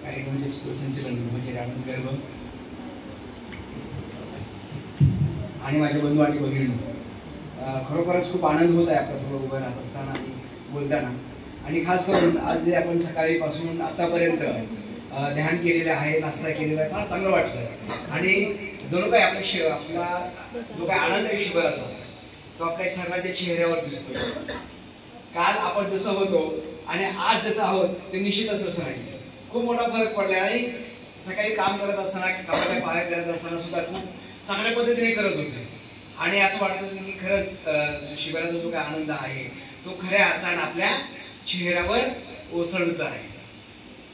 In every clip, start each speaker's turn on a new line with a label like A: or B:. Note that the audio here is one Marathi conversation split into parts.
A: कार्यक्रमाचे संचलन म्हणजे आनंद गर्भ आणि माझे बंधू आणि भगिनी, खरोखरच खूप आनंद होत आहे आपल्यासमोर उभं राहत असताना आणि बोलताना. आणि खास करून आज जे आपण सकाळीपासून आतापर्यंत ध्यान केलेलं आहे, नाश्ता केलेला आहे, फार चांगलं वाटलं. आणि जणू काय आपला जो काय आनंद आहे शिबिराचा तो आपल्या सर्वांच्या चेहऱ्यावर दिसतो. काल आपण जसं होतो आणि आज जसं आहोत ते निश्चितच तसं नाही. खूप मोठा फरक पडलाय. आणि सकाळी काम करत असताना कामाच्या पाया करत असताना सुद्धा खूप चांगल्या पद्धतीने करत होते. आणि असं वाटतं की खरंच शिबिराचा जो काही आनंद आहे तो खऱ्या अर्थानं आपल्या चेहऱ्यावर ओसळत आहे.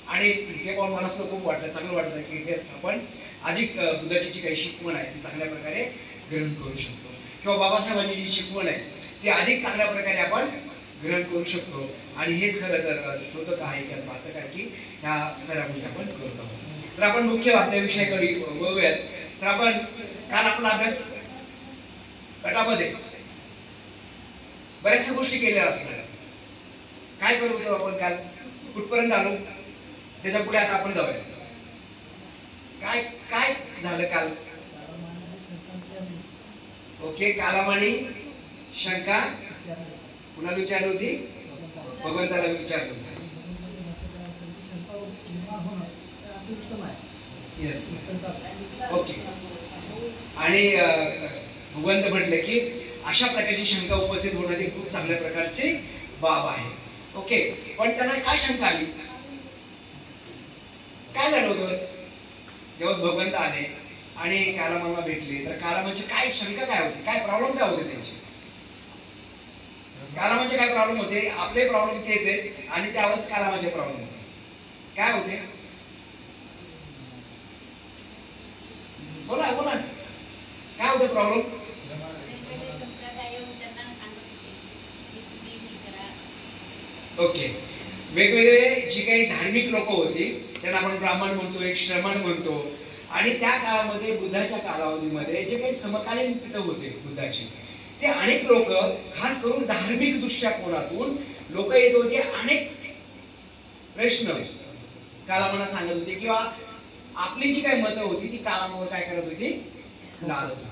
A: आणि ते पाहून मला सुद्धा खूप वाटलं, चांगलं वाटतं की आपण अधिक बुद्धाची जी काही शिकवण आहे ती चांगल्या प्रकारे ग्रहण करू शकतो, किंवा बाबासाहेबांची जी शिकवण आहे ती अधिक चांगल्या प्रकारे आपण ग्रहण करू शकतो. आणि हेच खरं तर शोधक आहे किंवा पाहतक आहे की ह्या सगळ्या गोष्टी आपण करत आहोत. तर आपण मुख्य वाक्याविषयाकडे वळूयात. तर आपण काल आपला अभ्यास गटामध्ये बऱ्याचशा गोष्टी केल्या असणार. काय करत होतो आपण काल, कुठपर्यंत आलो, त्याच्या पुढे आता आपण जाऊया. काय काय झालं काल? ओके, कालामानी शंका कुणाला विचारली होती? भगवंताला विचारली होती. Yes, okay. आणि भगवंत म्हटले की अशा प्रकारची शंका उपस्थित होणं हे खूप चांगल्या प्रकारची बाब आहे. ओके, पण त्यांना काय शंका आली? काय झालं होतं जेव्हा भगवंत आले आणि कालामाला भेटले, तर कालामाची काय शंका काय होती, काय प्रॉब्लेम काय होते त्यांचे? कालामाचे काय प्रॉब्लेम होते? आपले प्रॉब्लेम तेच आहेत आणि त्यावरच कालामाचे प्रॉब्लेम होते. काय होते? बोला बोला, काय होते प्रॉब्लेम? ओके, वेगवेगळे जी काही धार्मिक लोक होती त्यांना आपण ब्राह्मण म्हणतो, एक श्रमण म्हणतो. आणि त्या काळामध्ये बुद्धाच्या कालावधीमध्ये जे काही समकालीन तिथं होते बुद्धाचे, ते अनेक लोक खास करून धार्मिक दृष्टिकोनातून लोक येत होते. अनेक प्रश्न कालामाला सांगत होते किंवा आपली जी काही मतं होती ती कालामावर काय करत होती, लादत होती.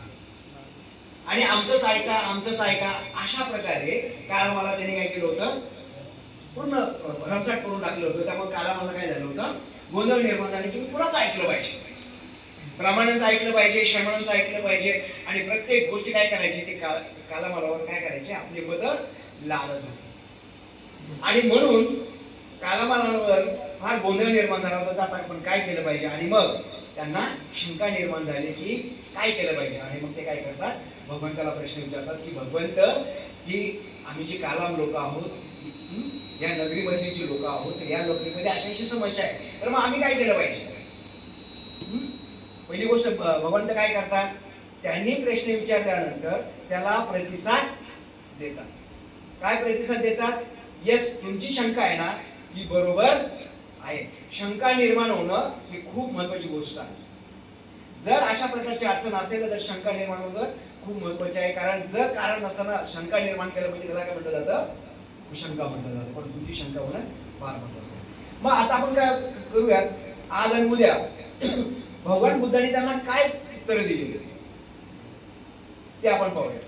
A: आणि आमचंच ऐका आमचंच ऐका अशा प्रकारे कालामाला त्यांनी काय केलं होतं, पूर्ण भरमसाट करून टाकलं होतं. त्यामुळे कालामाला काय झालं होतं, गोंधळ निर्माण झाले की कुणाच ऐकलं पाहिजे, ब्राह्मणांचं ऐकलं पाहिजे, श्रमणांचं ऐकलं पाहिजे. आणि प्रत्येक गोष्टी काय करायची ते कालामालावर काय करायचे, आपली मतं लादत होते. आणि म्हणून कालामालावर फार गोंधळ निर्माण झाला होता. आता आपण काय केलं पाहिजे, आणि मग त्यांना शंका निर्माण झाली की काय केलं पाहिजे. आणि मग ते काय करतात, भगवंताला प्रश्न विचारतात की भगवंत, ही आम्ही जी कालाम लोक आहोत, या नगरीमधली जी लोक आहोत, या नगरीमध्ये अशी समस्या आहे, तर मग आम्ही काय केलं पाहिजे? पहिली गोष्ट भगवंत काय करतात, त्यांनी प्रश्न विचारल्यानंतर त्याला प्रतिसाद देतात. काय प्रतिसाद देतात? येस, तुमची शंका आहे ना ही बरोबर आहे. शंका निर्माण होणं ही खूप महत्वाची गोष्ट आहे. जर अशा प्रकारची अडचण असेल तर शंका निर्माण होणं खूप महत्वाचे आहे. कारण जर कारण नसताना शंका निर्माण केलं म्हणजे त्याला काय म्हटलं जातं, शंका म्हटलं जातं. पण तुमची शंका होणं फार महत्वाचं आहे. मग आता आपण काय करूयात, आज आणि उद्या भगवान बुद्धांनी त्यांना काय उत्तर दिली ते आपण पाहूया.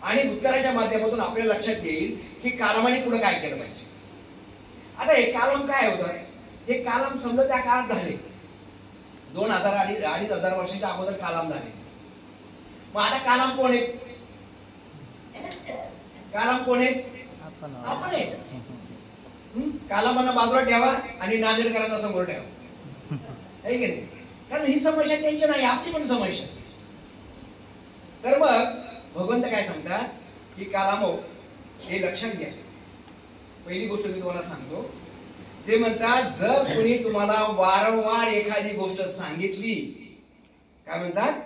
A: आणि उत्तराच्या माध्यमातून आपल्याला लक्षात येईल की कालामाने पुढे काय केलं पाहिजे. आता हे कालम काय होतं, हे कालम समजा त्या काळात झाले 2000-2500 वर्षांच्या अगोदर कालम झाले. मग आता कालम कोण आहेत? कालम कोण आहेत? आपण आहेत. कालमांना बाजूला ठेवा आणि नांदेडकरांना समोर ठेवा, आहे की नाही? कारण ही समस्या त्यांची नाही, आपली पण समस्या. तर मग भगवंत काय सांगतात की कालामो, हे लक्षात घ्या. पहिली गोष्ट मी तुम्हाला सांगतो, ते म्हणतात जर कोणी तुम्हाला वारंवार एखादी गोष्ट सांगितली, काय म्हणतात,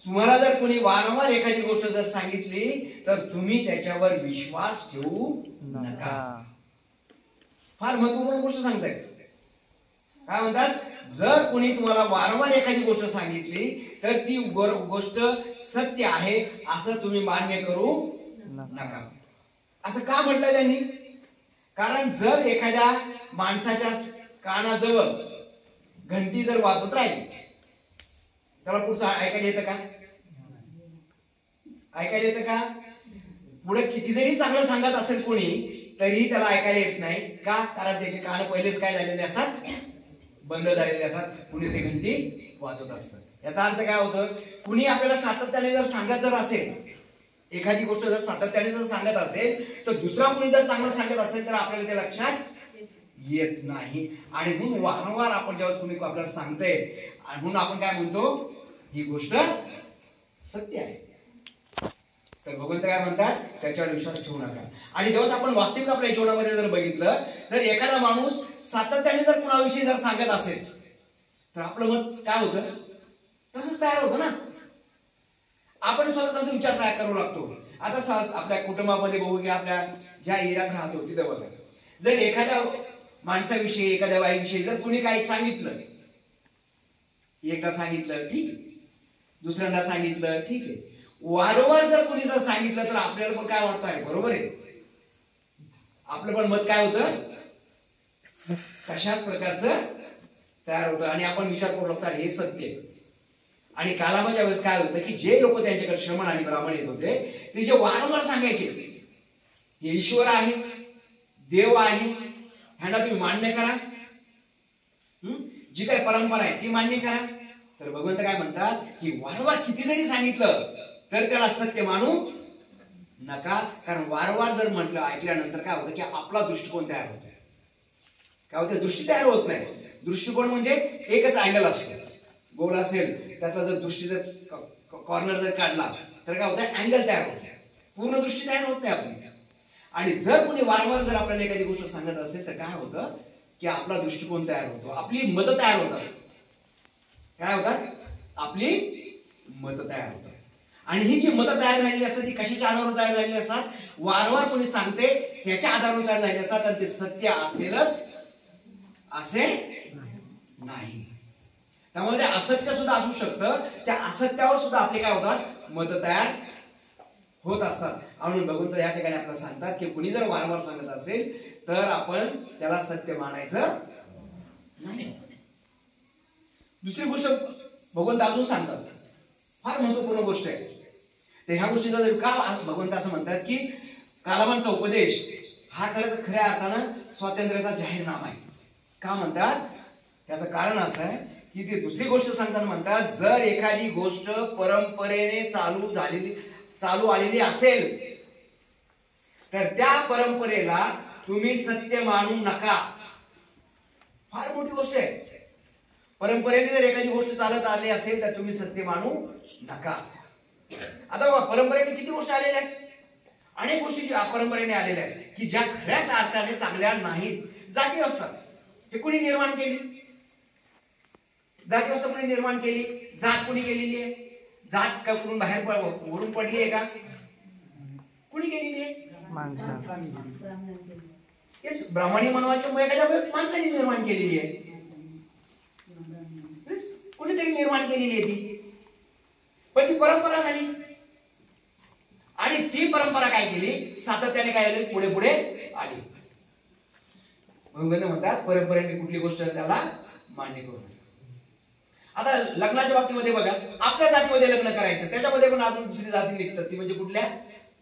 A: तुम्हाला जर कोणी वारंवार एखादी गोष्ट जर सांगितली तर तुम्ही त्याच्यावर विश्वास ठेवू नका. फार महत्वपूर्ण गोष्ट सांगताय. काय म्हणतात, जर कोणी तुम्हाला वारंवार एखादी गोष्ट सांगितली तर ती गोष्ट सत्य आहे असं तुम्ही मान्य करू नका. असं का म्हटलं त्यांनी? कारण जर एखाद्या माणसाच्या कानाजवळ घंटी जर वाजत राहील, त्याला पुढचं ऐकायला येतं का? ऐकायला येतं का? पुढे किती जरी चांगलं सांगत असेल कोणी तरीही त्याला ऐकायला येत नाही का? कारण त्याचे कान पहिलेच काय झालेले असतात, बंद झालेले असतात. कुणी ते घंटी वाजवत असतात. याचा अर्थ काय होतं, कुणी आपल्याला सातत्याने जर सांगत जर असेल, एखादी गोष्ट जर सातत्याने जर सांगत असेल तर दुसरा कोणी जर चांगलं सांगत असेल तर आपल्याला ते लक्षात येत नाही. आणि म्हणून वारंवार आपण जेव्हा कोणी आपल्याला सांगते म्हणून आपण काय म्हणतो, ही गोष्ट सत्य आहे. तर भगवंत काय म्हणतात, त्याच्यावर विश्वास ठेवू नका. आणि जेव्हा आपण वास्तविक आपल्या जीवनामध्ये जर बघितलं, जर एखादा माणूस सातत्याने जर कुणाविषयी जर सांगत असेल तर आपलं मत काय होतं, तसंच तयार होतं ना. आपण स्वतः तसं विचार तयार करू लागतो. आता आपल्या कुटुंबामध्ये बघू की आपल्या ज्या एरियात राहतो तिथे बघा, जर एखाद्या माणसाविषयी एखाद्या बाईविषयी जर कोणी काही सांगितलं, एकदा सांगितलं ठीक आहे, दुसऱ्यांदा सांगितलं ठीक आहे, वारंवार जर कोणी जर सांगितलं तर आपल्याला पण काय वाटतं, आहे बरोबर आहे, आपलं पण मत काय होतं तशाच प्रकारचं तयार होतं. आणि आपण विचार करू लागतो हे सत्य आहे. आणि कालामाच्या वेळेस काय होतं की जे लोक त्यांच्याकडे श्रमण आणि ब्राह्मण येत होते ते जे वारंवार सांगायचे हे ईश्वर आहे, देव आहे, ह्यांना तुम्ही मान्य करा, जी काही परंपरा आहे ती मान्य करा. तर भगवंत काय म्हणतात की वारंवार किती जरी सांगितलं तर त्याला सत्य मानू नका. कारण वारंवार जर म्हटलं ऐकल्यानंतर काय होतं की आपला दृष्टिकोन तयार होतो. काय होतं, दृष्टी तयार होत नाही. दृष्टिकोन म्हणजे एकच अँगल असतो, गोल असेल त्यातला जर दृष्टी जर कॉर्नर जर काढला तर काय होतं, अँगल तयार होत नाही, पूर्ण दृष्टी तयार होत नाही आपली. आणि जर कोणी वारंवार जर आपल्याला एखादी गोष्ट सांगत असेल तर काय होतं की आपला दृष्टिकोन तयार होतो, आपली मतं तयार होतात. काय होतात, आपली मतं तयार होतात. आणि ही जी मतं तयार झालेली असतात ती कशाच्या आधारावर तयार झालेली असतात, वारंवार कोणी सांगते ह्याच्या आधारावर तयार झालेली असतात. आणि ते सत्य असेलच असे नाही. त्यामुळे ते असत्य सुद्धा असू शकतं, त्या असत्यावर सुद्धा आपले काय होतात, मत तयार होत असतात. म्हणून भगवंत या ठिकाणी आपल्याला सांगतात की कुणी जर वारंवार सांगत असेल तर आपण त्याला सत्य मानायचं नाही. दुसरी गोष्ट भगवंत अजून सांगतात, फार महत्वपूर्ण गोष्ट आहे. तर ह्या गोष्टीचा का भगवंत असं म्हणतात की कालामांचा उपदेश हा खऱ्या अर्थानं स्वातंत्र्याचा जाहीरनामा आहे. का म्हणतात, त्याचं कारण असं आहे की ती दुसरी गोष्ट सांगताना म्हणतात, जर एखादी गोष्ट परंपरेने चालू आलेली असेल तर त्या परंपरेला तुम्ही सत्य मानू नका. फार मोठी गोष्ट आहे. परंपरेने जर एखादी गोष्ट चालत आली असेल तर तुम्ही सत्य मानू नका. आता परंपरेने किती गोष्टी आलेल्या आहेत, अनेक गोष्टी परंपरेने आलेल्या आहेत की ज्या खऱ्याच अर्थाने चांगल्या नाहीत. जाती असतात, हे कुणी निर्माण केली, जाती व्यवस्था कुणी निर्माण केली, जात कुणी केलेली आहे, जात का कुठून बाहेर वरून पडली आहे का, कुणी केलेली आहे, ब्राह्मणी मनवाच्यामुळे एखाद्या माणसाने निर्माण केलेली आहे, कुणीतरी निर्माण केलेली आहे ती, पण ती परंपरा झाली. आणि ती परंपरा काय केली, सातत्याने काय झाली, पुढे पुढे आली. म्हणून म्हणतात परंपरेने कुठली गोष्ट त्याला मान्य करू. आता लग्नाच्या बाबतीमध्ये बघा, आपल्या जातीमध्ये लग्न करायचं, त्याच्यामध्ये पण अजून दुसरी जाती निघतात, ती म्हणजे कुठल्या,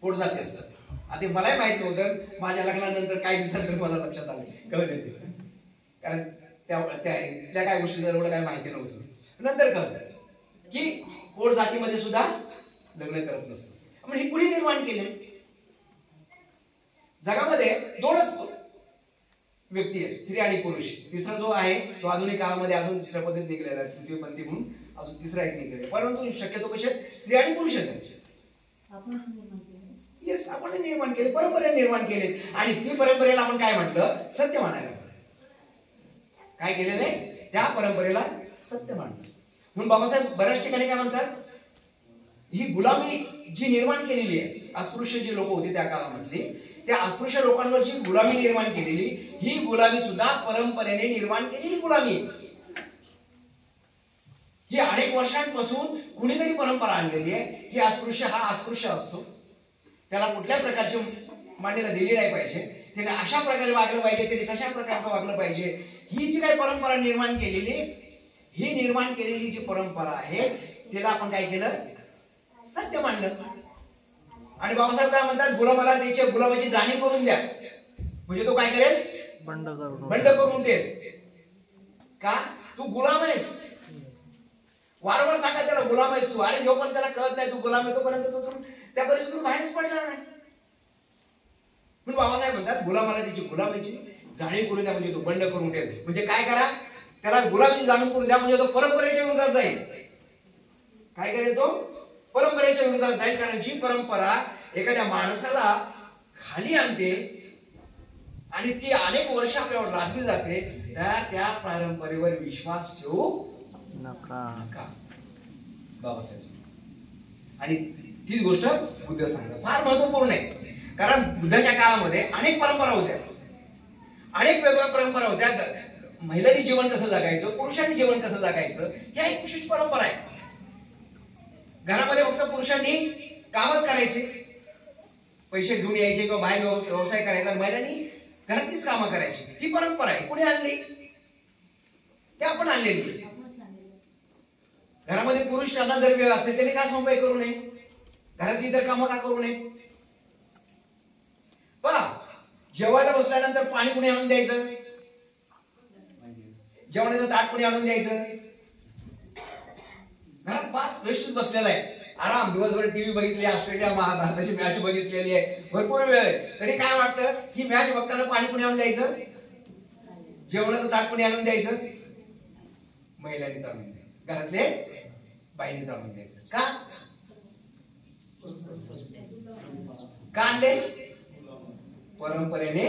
A: पोट जाती असतात. आता मलाही माहित नव्हतं, माझ्या लग्नानंतर काही दिवसानंतर मला लक्षात आलं, कळत येते, कारण त्या काय गोष्टी एवढं काही माहिती नव्हतं. नंतर कळतं की पोट जातीमध्ये सुद्धा लग्न करत नसतं. म्हणजे हे कुणी निर्माण केले, जगामध्ये दोनच व्यक्ती आहेत, स्त्री आणि पुरुष. तिसरा जो आहे तो आधुनिक काळामध्ये अजून दुसऱ्या पद्धतीत निघलेला आहे, तृतीयपंथी म्हणून अजून तिसरा एक निघलेला आहे. परंतु शक्यतो कसे स्त्री आणि पुरुषच आहेत. येस, आपण निर्माण केले, परंपरा निर्माण केले. आणि ती परंपरेला आपण काय म्हटलं, सत्य मानायला काय केलेलं आहे, त्या परंपरेला सत्य मानलं. म्हणून बाबासाहेब बऱ्याच ठिकाणी काय म्हणतात, ही गुलामी जी निर्माण केलेली आहे, अस्पृश्य जी लोक होती त्या काळामधली, त्या अस्पृश्य लोकांवर जी गुलामी निर्माण केलेली, ही गुलामी सुद्धा परंपरेने निर्माण केलेली गुलामी. ही अनेक वर्षांपासून कुणीतरी परंपरा आणलेली आहे की अस्पृश्य हा अस्पृश्य असतो, त्याला कुठल्या प्रकारची मान्यता दिली नाही पाहिजे, त्याने अशा प्रकारे वागलं पाहिजे, त्याने तशा प्रकारचं वागलं पाहिजे. ही जी काही परंपरा निर्माण केलेली, ही निर्माण केलेली जी परंपरा आहे तिला आपण काय केलं, सत्य मानलं. आणि बाबासाहेब काय म्हणतात, गुलामाला त्याच्या गुलामाची जाणीव करून द्या, म्हणजे तो काय करेल, बंड करून देईल. का तू गुलाम आहेस, वारंवार सांगा त्याला गुलाम आहेस तू. अरे जोपर्यंत त्याला कळत नाही तू गुलाम आहे तोपर्यंत तो त्या परिस्थितीतून बाहेरच पडणार नाही. म्हणून बाबासाहेब म्हणतात गुलामाला त्याची गुलामीची जाणीव करून द्या, म्हणजे तो बंड करून ठेव. म्हणजे काय करा, त्याला गुलामीची जाणीव करून द्या, म्हणजे तो परंपरेच्या विरोधात जाईल. काय करेल, तो परंपरेच्या विरोधात जाईल. कारण जी परंपरा एखाद्या माणसाला खाली आणते आणि ती अनेक वर्ष आपल्यावर लादली जाते, त्या परंपरेवर विश्वास ठेवू नका बाबासाहेब. आणि तीच गोष्ट बुद्ध सांगतात, फार महत्वपूर्ण आहे. कारण बुद्धाच्या काळामध्ये अनेक परंपरा होत्या, अनेक वेगवेगळ्या परंपरा होत्या. महिलांनी जीवन कसं जगायचं, पुरुषांनी जीवन कसं जगायचं, ह्या एक विशेष परंपरा आहे. घरामध्ये फक्त पुरुषांनी कामच करायचे, पैसे घेऊन यायचे किंवा बाहेर व्यवसाय करायचा, महिलांनी घरातलीच कामं करायची. ही परंपरा आहे. कोणी आणली, ते आपण आणलेली. घरामध्ये पुरुषांना जर वेळ असेल त्याने का स्वयंपाक करू नये, घरातली इतर कामं का करू नये. पहा, जेवायला बसल्यानंतर पाणी कुणी आणून द्यायचं, जेवणाचं ताट कुणी आणून द्यायचं. घरात पाच व्यवस्थित बसलेला आहे, आराम, दिवसभर टीव्ही बघितली, ऑस्ट्रेलिया भारताची मॅच बघितलेली आहे, भरपूर वेळ आहे, तरी काय वाटतं ही मॅच बघताना पाणी कुणी आणून द्यायचं, जेवणाचं ताट कुणी आणून द्यायचं, महिलांनी आणून द्यायचं, घरातले बाईने आणून द्यायचं. का आणले, परंपरेने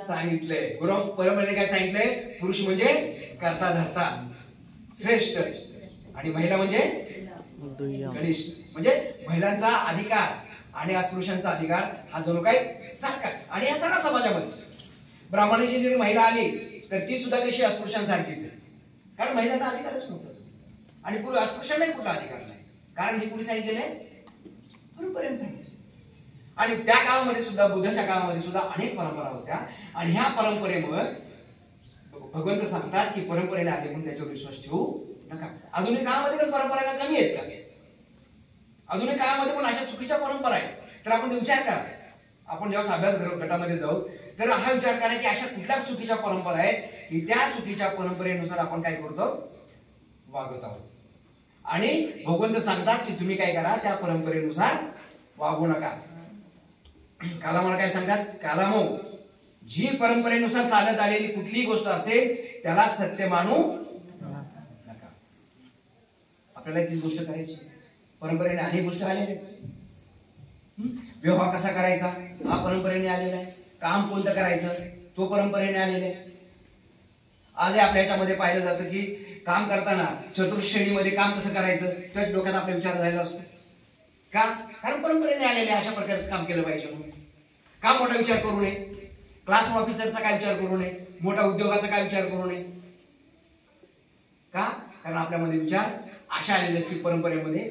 A: सांगितलंय. परंपरेने काय सांगितलंय, पुरुष म्हणजे करता धरता श्रेष्ठ आणि महिला म्हणजे कनिष्ठ. म्हणजे महिलांचा अधिकार आणि पुरुषांचा अधिकार हा जणू काय सारखाच. आणि या सगळ्या समाजामध्ये ब्राह्मणाची जरी महिला आली तर ती सुद्धा कशी अस्पृश्यांसारखीच आहे, कारण महिलांना अधिकारच नव्हता आणि अस्पृश्यांनाही कुठला अधिकार नाही. कारण हे कुणी सांगितलेलं आहे, परंपरेने सांगितलं. आणि त्या काळामध्ये सुद्धा, बुद्धाच्या काळामध्ये सुद्धा अनेक परंपरा होत्या. आणि ह्या परंपरेमुळे भगवंत सांगतात की परंपरेने आले म्हणून त्याच्यावर विश्वास ठेवू नका. आधुनिक काळामध्ये पण परंपरा कमी आहेत का, आधुनिक काळामध्ये पण अशा चुकीच्या परंपरा आहेत. तर आपण विचार करा, आपण जेव्हा अभ्यास गटामध्ये जाऊ तर हा विचार करा की अशा कुठल्या चुकीच्या परंपरा आहेत की त्या चुकीच्या परंपरेनुसार आपण काय करतो, वागत आहोत. आणि भगवंत सांगतात की तुम्ही काय करा, त्या परंपरेनुसार वागू नका. काला मला काय सांगतात, कालामो, जी परंपरेनुसार चालत आलेली कुठलीही गोष्ट असेल त्याला सत्य मानू नका. आपल्याला तीच गोष्ट करायची. परंपरेने अनेक गोष्टी आलेल्या आहेत. व्यवहार कसा करायचा हा परंपरेने आलेला आहे. काम कोणतं करायचं तो परंपरेने आलेला आहे. आज आपल्या याच्यामध्ये पाहिलं जातं की काम करताना चतुर्श्रेणीमध्ये काम कसं करायचं त्या डोक्यात आपला विचार झालेला असतो. का, कारण परंपरेने आलेले अशा प्रकारचं काम केलं पाहिजे म्हणून. का मोठा विचार करू नये, क्लास ऑफिसरचा काय विचार करू नये, मोठा उद्योगाचा काय विचार करू नये. का, कारण आपल्यामध्ये विचार अशा आलेले की परंपरेमध्ये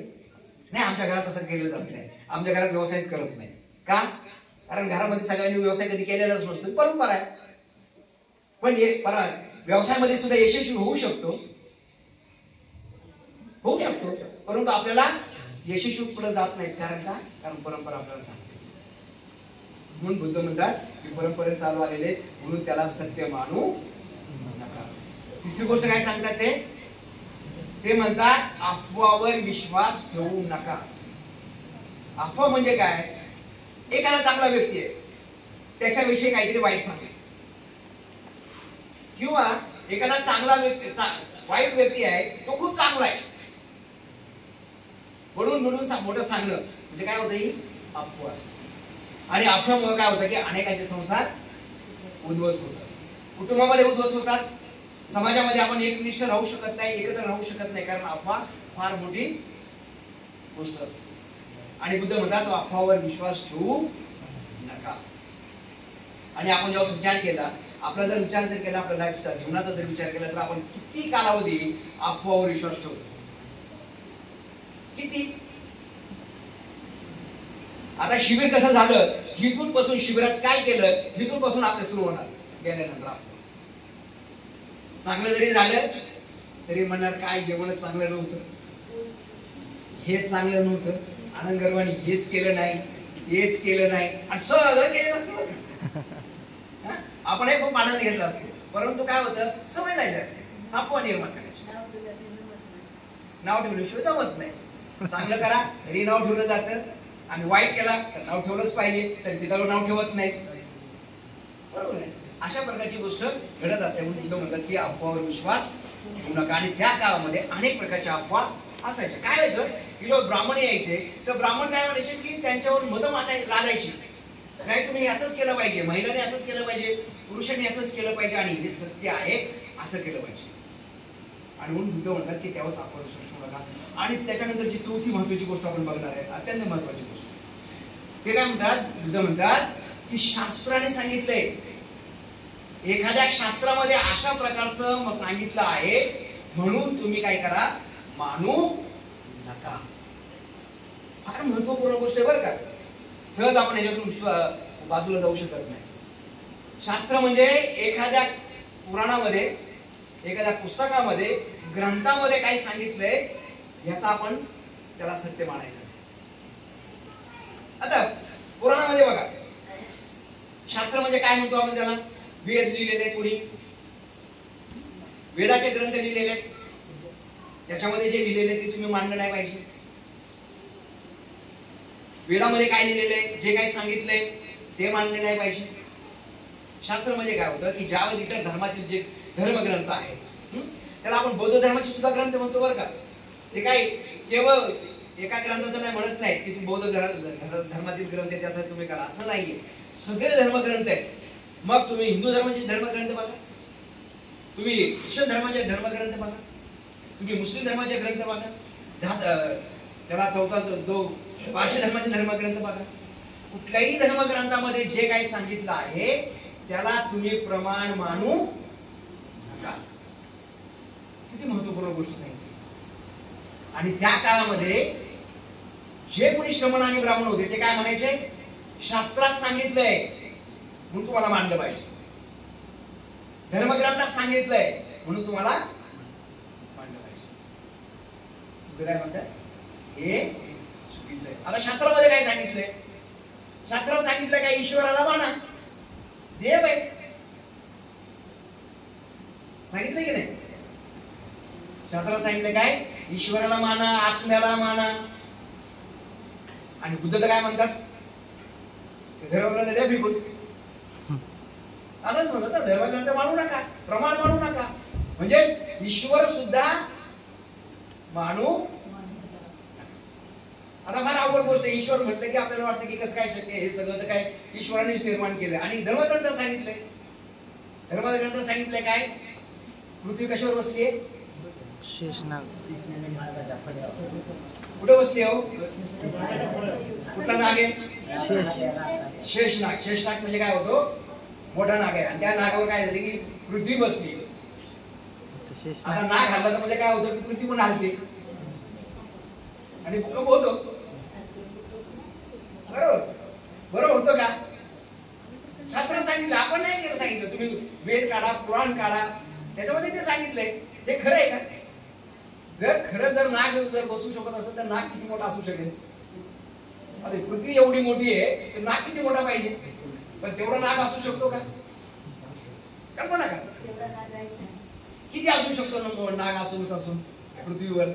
A: नाही, आमच्या घरात असं केलं जात नाही, आमच्या घरात व्यवसायच करत नाही. का, कारण घरामध्ये सगळ्यांनी व्यवसाय कधी केलेलाच नसतो, परंपरा आहे. पण व्यवसायामध्ये सुद्धा यशस्वी होऊ शकतो, परंतु आपल्याला यशस्वी पुढे जात नाही. कारण का, कारण परंपरा आपल्याला सांगते. म्हणून बुद्ध म्हणतात की परंपरेने चालू आलेले म्हणून त्याला सत्य मानू नका. तिसरी गोष्ट काय सांगतात ते म्हणतात अफवावर विश्वास ठेवू नका. अफवा म्हणजे काय, एखादा चांगला व्यक्ती आहे त्याच्याविषयी काहीतरी वाईट सांगणे, किंवा एखादा चांगला व्यक्ती वाईट व्यक्ती आहे तो खूप चांगला आहे म्हणून मोठं सांगणं म्हणजे काय होतं, ही अफवा असते. आणि अफवामुळे काय होतं की अनेकांचे संसार उद्ध्वस्त होतात, कुटुंबामध्ये उद्ध्वस्त होतात, समाजामध्ये आपण एकनिष्ठ राहू शकत नाही, एकत्र राहू शकत नाही, कारण अफवा फार मोठी गोष्ट असते. आणि बुद्ध म्हणतात तो अफवावर विश्वास ठेवू नका. आणि आपण जेव्हा विचार केला, आपला जर विचार केला, आपल्या लाईफचा जीवनाचा जर विचार केला तर आपण किती कालावधी अफवावर विश्वास ठेवतो. किती? आता शिबिर कसं झालं, इथून पासून शिबिरात काय केलं, इथून पासून आपले सुरू होणार. गेल्यानंतर चांगलं जरी झालं तरी म्हणणार काय जेवणच चांगलं नव्हतं, हेच चांगलं नव्हतं, आनंद गर्वानी हेच केलं नाही, हेच केलं नाही, आणि सगळं केलं असतं. आपण हे खूप आनंद घेतला असतो, परंतु काय होतं, सवय झाली असते अफवा निर्माण करायची. नाव ठेवल्याशिवाय जमत नाही. चांगलं करा तरी नाव ठेवलं जातं, आणि वाईट केला तर नाव ठेवलंच पाहिजे, तर तिथं नाव ठेवत नाही. बरोबर आहे. अशा प्रकारची गोष्ट घडत असते. म्हणून म्हणतात की अफवावर विश्वास ठेवू नका. आणि त्या काळामध्ये अनेक प्रकारच्या अफवा असायच्या. काय व्हायचं की जेव्हा ब्राह्मण यायचे तर ब्राह्मण काय म्हणायचे की त्यांच्यावर मतं लादायची, काय तुम्ही असंच केलं पाहिजे, महिलांनी असंच केलं पाहिजे, पुरुषांनी असंच केलं पाहिजे, आणि हे सत्य आहे असं केलं पाहिजे. आणि म्हणून बुद्ध म्हणतात की त्यावर अफवा विश्वास ठेवू नका. आणि त्याच्यानंतरची चौथी महत्वाची गोष्ट आपण बघणार आहे, अत्यंत महत्वाची गोष्ट. ते काय म्हणतात, बुद्ध म्हणतात की शास्त्राने सांगितलंय, एखाद्या शास्त्रामध्ये अशा प्रकारचं सांगितलं आहे म्हणून तुम्ही काय करा, मानू नका. फार महत्वपूर्ण गोष्ट आहे बरं का. सहज आपण याच्यातून बाजूला जाऊ शकत नाही. शास्त्र म्हणजे एखाद्या पुराणामध्ये, एखाद्या पुस्तकामध्ये, ग्रंथामध्ये काय सांगितलंय याचा आपण त्याला सत्य मानायचं. आता पुराणामध्ये बघा, शास्त्र म्हणजे काय म्हणतो आपण त्याला, वेद लिहिलेले आहेत, कोणी वेदाचे ग्रंथ लिहिलेले आहेत, त्याच्यामध्ये जे लिहिलेले ते तुम्ही मानलं नाही पाहिजे. वेदामध्ये काय लिहिलेलं आहे, जे काही सांगितलंय ते मानले नाही पाहिजे. शास्त्र म्हणजे काय होतं की ज्यावेळेस इतर धर्मातील जे धर्मग्रंथ आहेत, त्याला आपण बौद्ध धर्माचे सुद्धा ग्रंथ म्हणतो बरं का. ते काय केवळ एका ग्रंथाचं नाही म्हणत नाही की बौद्ध धर्मातील ग्रंथ आहे त्यासाठी तुम्ही करा, असं नाहीये. सगळे धर्मग्रंथ आहेत. मग तुम्ही हिंदू धर्माचे धर्मग्रंथ बघा, तुम्ही ख्रिश्चन धर्माचे धर्मग्रंथ बघा, तुम्ही मुस्लिम धर्माचे ग्रंथ बघा, त्याला चौथा जो पारशी धर्माचे धर्मग्रंथ बघा. कुठल्याही धर्मग्रंथामध्ये जे काही सांगितलं आहे त्याला तुम्ही प्रमाण मानू नका. किती महत्वपूर्ण गोष्ट सांगितली. आणि त्या काळामध्ये जे कोणी श्रमण आणि ब्राह्मण होते ते काय म्हणायचे, शास्त्रात सांगितलंय म्हणून तुम्हाला मानलं पाहिजे, धर्मग्रंथात सांगितलंय म्हणून तुम्हाला मानलं पाहिजे. काय म्हणतात हे चुकीचं आहे. आता शास्त्रामध्ये काय सांगितलंय, शास्त्रात सांगितलंय काय, ईश्वराला माना, देव आहे, सांगितलं की नाही. शास्त्रात सांगितलं काय, ईश्वराला माना, आत्म्याला माना. आणि बुद्ध काय म्हणतात, धर्मग्रंथ द्या फेकून, असंच म्हणतात, धर्मग्रंथ मानू नका, प्रमाण मानू नका. म्हणजे ईश्वर सुद्धा मानू. आता फार अवघड गोष्ट आहे. ईश्वर म्हटलं की आपल्याला वाटतं की कसं काय शक्य, हे सगळं तर काय ईश्वरानेच निर्माण केलं. आणि धर्मग्रंथात सांगितलंय, धर्मग्रंथात सांगितलंय काय, पृथ्वी कशावर बसली आहे,
B: शेषनाग.
A: कुठे बसली हो, कुठला नाग आहे, शेषनाग. शेषनाग म्हणजे काय होतो, मोठा नाग आहे. आणि त्या नागावर काय झालं की पृथ्वी बसली. आता नाग हल्ला तर मध्ये काय होतं की पृथ्वी पण हलते आणि भूकंप होतो. बरोबर बरोबर होतं का. शास्त्रात सांगितलं, आपण नाही केलं सांगितलं. तुम्ही वेद काढा, पुराण काढा, त्याच्यामध्ये ते सांगितलंय. ते खरं आहे का. जर खरं जर नाग जर बसू शकत असेल तर नाग किती मोठा असू शकेल. आता पृथ्वी एवढी मोठी आहे तर नाग किती मोठा पाहिजे. पण तेवढा नाग असू शकतो का, कल्पना का. किती असू शकतो नाग असून पृथ्वीवर.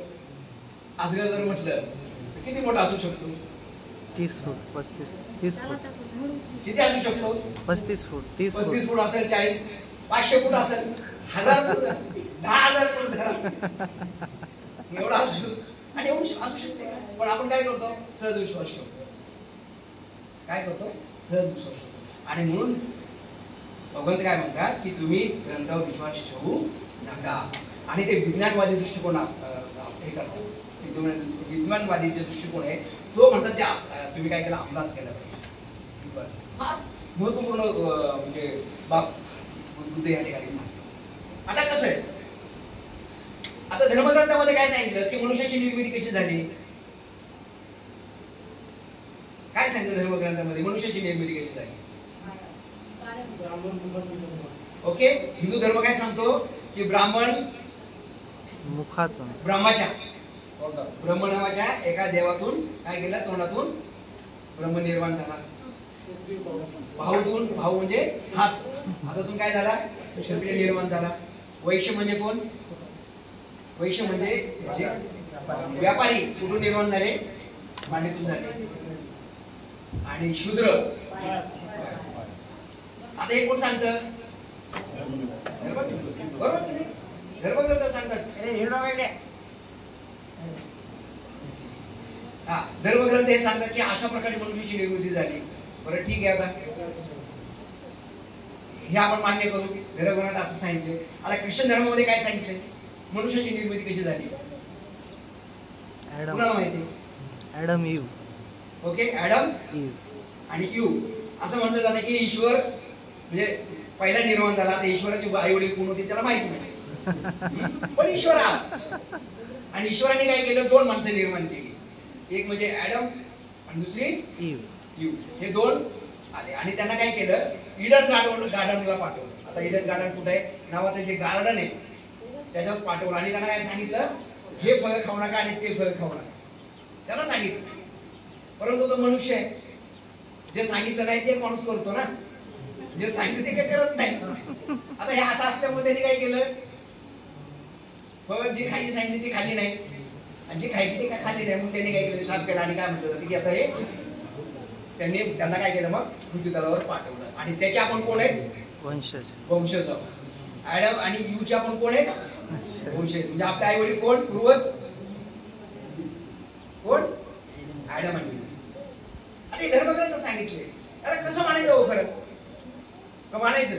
A: अजगर जर म्हटलं किती मोठा असू शकतो.
B: 30 फूट 30 फूट.
A: किती असू शकतो.
B: 35 फूट 30
A: फूट असेल, 40 500 फूट असेल, 1000 फूट, 10,000 फूट धरा, एवढा असू शकतो. आणि एवढी असू शकते. पण आपण काय करतो, सहज विश्वास ठेवतो. काय करतो, सहज विश्वास ठेवतो. आणि म्हणून भगवंत काय म्हणतात की तुम्ही ग्रंथावर विश्वास ठेवू नका. आणि ते विज्ञानवादी दृष्टिकोन हे करतात. विज्ञानवादी जे दृष्टिकोन आहे तो म्हणतात त्या तुम्ही काय केलं, अंमलात केलं पाहिजे. हा महत्वपूर्ण म्हणजे बाब बुद्ध या ठिकाणी सांगतो. आता कसं आहे, आता धर्मग्रंथामध्ये काय सांगितलं की मनुष्याची निर्मिती कशी झाली, निर्मिती केली झाली. ओके, हिंदू धर्म काय सांगतो की ब्राह्मण
B: मुखातून
A: ब्रह्माच्या ब्रह्म नावाच्या एका देवातून काय केलं, तोंडातून ब्रह्म निर्माण झाला. भाऊतून, भाऊ म्हणजे हातातून काय झाला, क्षत्रिय निर्माण झाला. वैश्य म्हणजे कोण, वैश्य म्हणजे जे व्यापारी कुठून निर्माण झाले, मांडीतून झाले. आणि शूद्र, आता हे कोण सांगतं, बरोबर की नाही, धर्मग्रंथ सांगतात. हा, धर्मग्रंथ हे सांगतात की अशा प्रकारे मनुष्याची निर्मिती झाली. बरं ठीक आहे, आता हे आपण मान्य करू की धर्मग्रंथात असं सांगितले. आता ख्रिश्चन धर्मामध्ये काय सांगितले, मनुष्याची निर्मिती कशी झाली, कुणाला माहिती?
B: ॲडम इव.
A: ओके, ॲडम आणि यू असं म्हटलं जातं की ईश्वर म्हणजे पहिला निर्माण झाला. आता ईश्वराची आई वडील कोण होती त्याला माहिती नाही, पण ईश्वर आला. आणि ईश्वराने काय केलं, दोन माणसं निर्माण केली. एक म्हणजे ॲडम आणि दुसरी यू. हे दोन आले आणि त्यांना काय केलं, ईडन गार्डनला पाठवलं. आता ईडन गार्डन कुठे आहे नावाचं जे गार्डन आहे त्याच्यावर पाठवलं. आणि त्यांना काय सांगितलं, हे फळ खाऊ नका आणि ते फळ खाऊ नका, त्यांना सांगितलं. परंतु तो मनुष्य आहे, जे सांगितलं नाही ते माणूस करतो ना, जे सांगितलं ते काय करत नाही. आता हे असं असल्यामुळे त्यांनी काय केलं, फळ जी खायची सांगितली ती खाल्ली नाही आणि जी खायची ती काय खाल्ली नाही. मग त्यांनी काय केलं, श्राप केला. आणि काय म्हटलं जातं की आता हे त्यांना काय केलं, मग पृथ्वी तलावर पाठवलं. आणि त्याचे आपण कोण आहेत, वंशज. ॲडम आणि यूचे आपण कोण आहेत, वंशज. म्हणजे आपले आई वडील कोण, पूर्वज कोण, ॲडम आणि यू. आता हे धर्मग्रंथ सांगितले. आता कसं मानायचं हो खरं, का मानायचं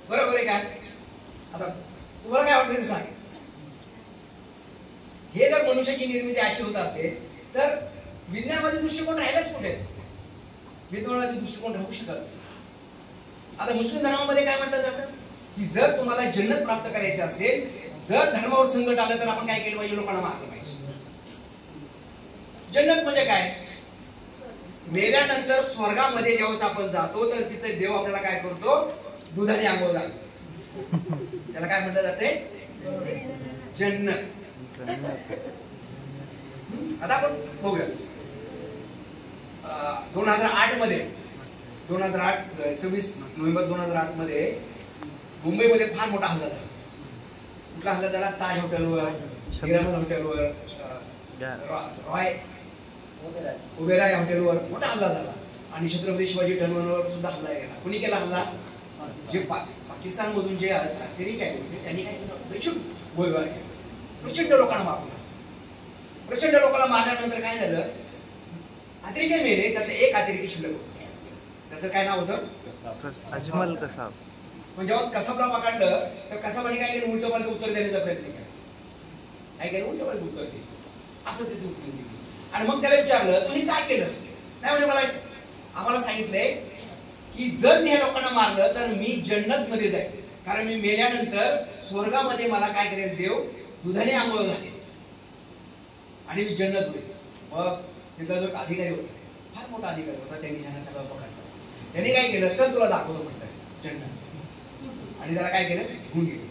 A: बरोबर आहे का? आता तुम्हाला काय वाटतं ते सांग. हे जर मनुष्याची निर्मिती अशी होत असेल तर विज्ञानामध्ये दृष्टिकोन राहिलाच कुठे, विज्ञानामध्ये दृष्टिकोन राहू शकत. आता मुस्लिम धर्मामध्ये काय म्हटलं जातं की जर तुम्हाला जन्नत प्राप्त करायची असेल, जर धर्मावर संकट आलं तर आपण काय केलं पाहिजे, लोकांना मारलं पाहिजे. जन्नत म्हणजे काय, मेल्यानंतर स्वर्गामध्ये जेव्हा आपण जातो तर तिथे देव आपल्याला काय करतो, दुधाने आंघोळ घालतो. त्याला काय म्हटलं जाते, जन्नत. आता आपण बघूया 2008 मध्ये 26 नोव्हेंबर 2008 मध्ये मुंबईमध्ये फार मोठा हल्ला झाला. कुठला हल्ला झाला, ताज हॉटेलवर, हिरामन हॉटेलवर, रॉय उबेराय हॉटेलवर मोठा हल्ला झाला. आणि छत्रपती शिवाजी टर्मिनलवर सुद्धा हल्ला गेला. कुणी केला हल्ला, जे पाकिस्तान मधून जे अतिरेकी आले होते त्यांनी काय केलं, गोळीबार केला. प्रचंड लोकांना मारला. प्रचंड लोकांना मारल्यानंतर काय झालं, अतिरेकी मेले. त्यातलं एक अतिरेकी शिल्लक होतं, त्याचं काय नाव होतं,
B: अजमल कसाब.
A: पण जेव्हा कसाबला पकडलं तर कसाबाने काय केलं, उलट पालट उत्तर देण्याचा प्रयत्न केला. काय केलं, उलट पालट उत्तर दिली. असं त्याचं उत्तर दिलं. आणि मग त्याला विचारलं, तू हे काय केलं, नाही म्हणजे मला आम्हाला सांगितलंय की जर मी ह्या लोकांना मारलं तर मी जन्नत मध्ये जाईल, कारण मी मेल्यानंतर स्वर्गामध्ये मला काय करेल, देव दुधाने आंघोळ घालेल आणि मी जन्नत होईल. मग तिथला जो अधिकारी होता, फार मोठा अधिकारी होता, त्यांनी ह्यांना सगळं पकडलं. त्यांनी काय केलं, चल तुला दाखवतो म्हणतात जन्नत. आणि त्याला काय केलं, घेऊन गेले.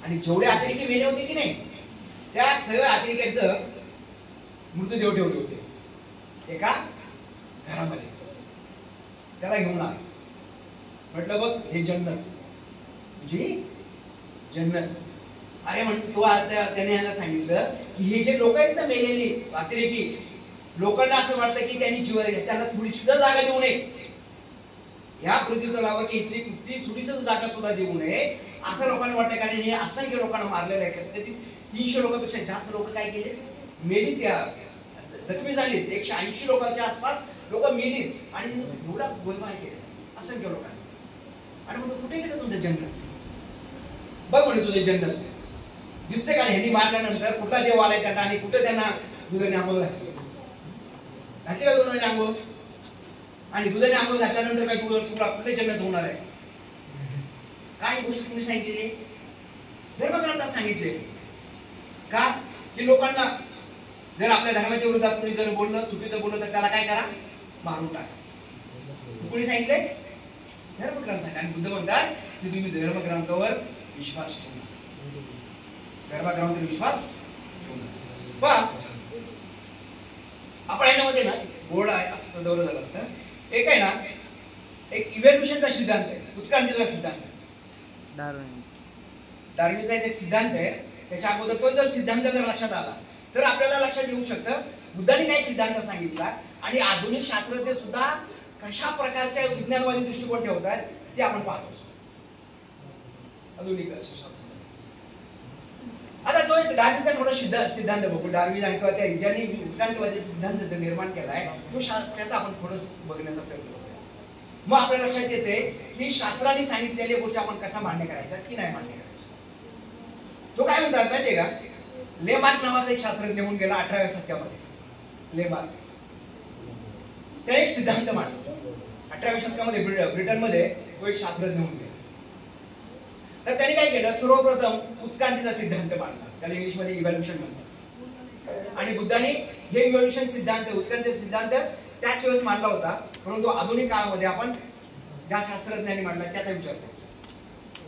A: आणि जेवढे अतिरेकी मेले होते की नाही, त्या सगळ्या अतिरेक्यांचं मृतदेह ठेवले होते एका घरामध्ये. त्याला घेऊन आले. म्हटलं बघ, हे जन्नत जी जन्नत. अरे म्हणतो, त्याने यांना सांगितलं की हे जे लोक आहेत ना मेलेली अतिरेकी, लोकांना असं वाटतं की त्यांनी त्यांना थोडी सुद्धा जागा देऊ नये, ह्या पृथ्वी तलावर की इथली कुठली थोडीसं जागा सुद्धा देऊ नये असं लोकांना वाटतं. कारण हे असंख्य लोकांना मारलेलं आहे. 300 लोकांपेक्षा जास्त लोक काय केले, मेली, त्या जखमी झालीत. 180 लोकांच्या आसपास लोक मेलीत. आणि एवढा गोळीबार केला असंख्य लोकांना. आणि मग कुठे गेलं तुमचं जन्नत, बघ म्हणे तुझं जन्नत दिसते का. ह्यांनी मारल्यानंतर कुठला देव आलाय त्यांना आणि कुठे त्यांना दुधाने आंघोळ घातली का दुधाने आंघोळ. आणि दुधाने आंघोळ घातल्यानंतर काय तुला कुठे जन्नत होणार आहे. काय गोष्ट तुम्ही सांगितलेली, धर्मग्रंथात सांगितले का की लोकांना जर आपल्या धर्माच्या विरोधात कोणी जर बोललं, चुकीचं बोललं, तर त्याला काय करा, मारून टाका. कोणी सांगितलंय? धर्मग्रंथ सांगितलं. आणि बुद्ध म्हणतात की तुम्ही धर्मग्रंथावर विश्वास ठेवू, धर्मग्रंथावर विश्वास ठेवू. पण आपण याच्यामध्ये ना बोर्ड आहे असं दौर झालं असतं. एक आहे ना, एक इव्हॅल्युएशनचा सिद्धांत आहे, उत्क्रांतीचा सिद्धांत. डार्विनचा एक सिद्धांत आहे. त्याच्या अगोदर तो जर सिद्धांत जर लक्षात आला तर आपल्याला लक्षात येऊ शकतं बुद्धाने काय सिद्धांत सांगितला आणि आधुनिक शास्त्रज्ञ सुद्धा कशा प्रकारच्या विज्ञानवादी दृष्टिकोन ठेवतात ते आपण पाहतो. आधुनिक शास्त्र आता तो एक डार्विनचा थोडा सिद्धांत बघू. डार्विन आणि किंवा त्या ज्यांनी उत्क्रांतीवादी सिद्धांत जर निर्माण केलाय तो त्याचा आपण थोडं बघण्याचा प्रयत्न करूया. मग आपल्या लक्षात येते की शास्त्राने सांगितलेल्या गोष्टी आपण कशा मान्य करायच्या की नाही मान्य करायच्या. तो काय म्हणतात माहितीये का, लेमार्क नावाचा एक शास्त्रज्ञ होऊन गेला 18व्या शतकामध्ये. लेमार्क त्याने एक सिद्धांत मांडला 18व्या शतकामध्ये ब्रिटनमध्ये. तो एक शास्त्रज्ञ होऊन गेला. तर त्याने काय केलं, सर्वप्रथम उत्क्रांतीचा सिद्धांत मांडला. त्याला इंग्लिशमध्ये इव्हॅल्युएशन म्हणतात. आणि बुद्धाने हे इव्हॅल्युएशन सिद्धांत, उत्क्रांतीचा सिद्धांत त्याच वेळेस मांडला होता. परंतु आधुनिक काळामध्ये आपण ज्या शास्त्रज्ञांनी मांडला त्याचा विचार करतो.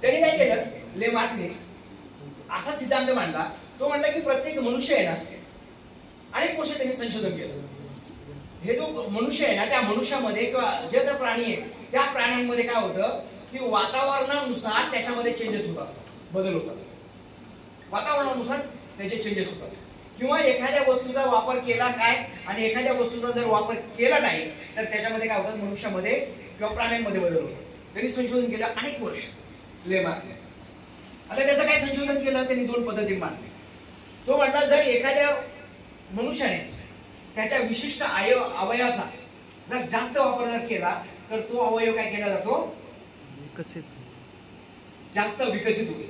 A: त्यांनी काय केलं, लेमार्कने असा सिद्धांत मांडला. तो म्हणला की प्रत्येक मनुष्य आहे ना, अनेक वर्ष त्यांनी संशोधन केलं. हे जो मनुष्य आहे ना, त्या मनुष्यामध्ये किंवा जे जे प्राणी आहे त्या प्राण्यांमध्ये काय होतं की वातावरणानुसार त्याच्यामध्ये चेंजेस होत असतात, बदल होतात. वातावरणानुसार त्याचे चेंजेस होतात. किंवा एखाद्या वस्तूचा वापर केला काय आणि एखाद्या वस्तूचा जर वापर केला नाही तर त्याच्यामध्ये काय होतं, मनुष्यामध्ये किंवा प्राण्यांमध्ये बदल होतात. त्यांनी संशोधन केलं अनेक वर्ष लेमार्कने. आता त्याचं काय संशोधन केलं, त्यांनी दोन पद्धती मांडल्या. तो म्हटला जर एखाद्या मनुष्याने त्याच्या विशिष्ट अवयवाचा जर जास्त वापर जर केला तर तो अवयव काय केला जातो, जास्त विकसित होईल.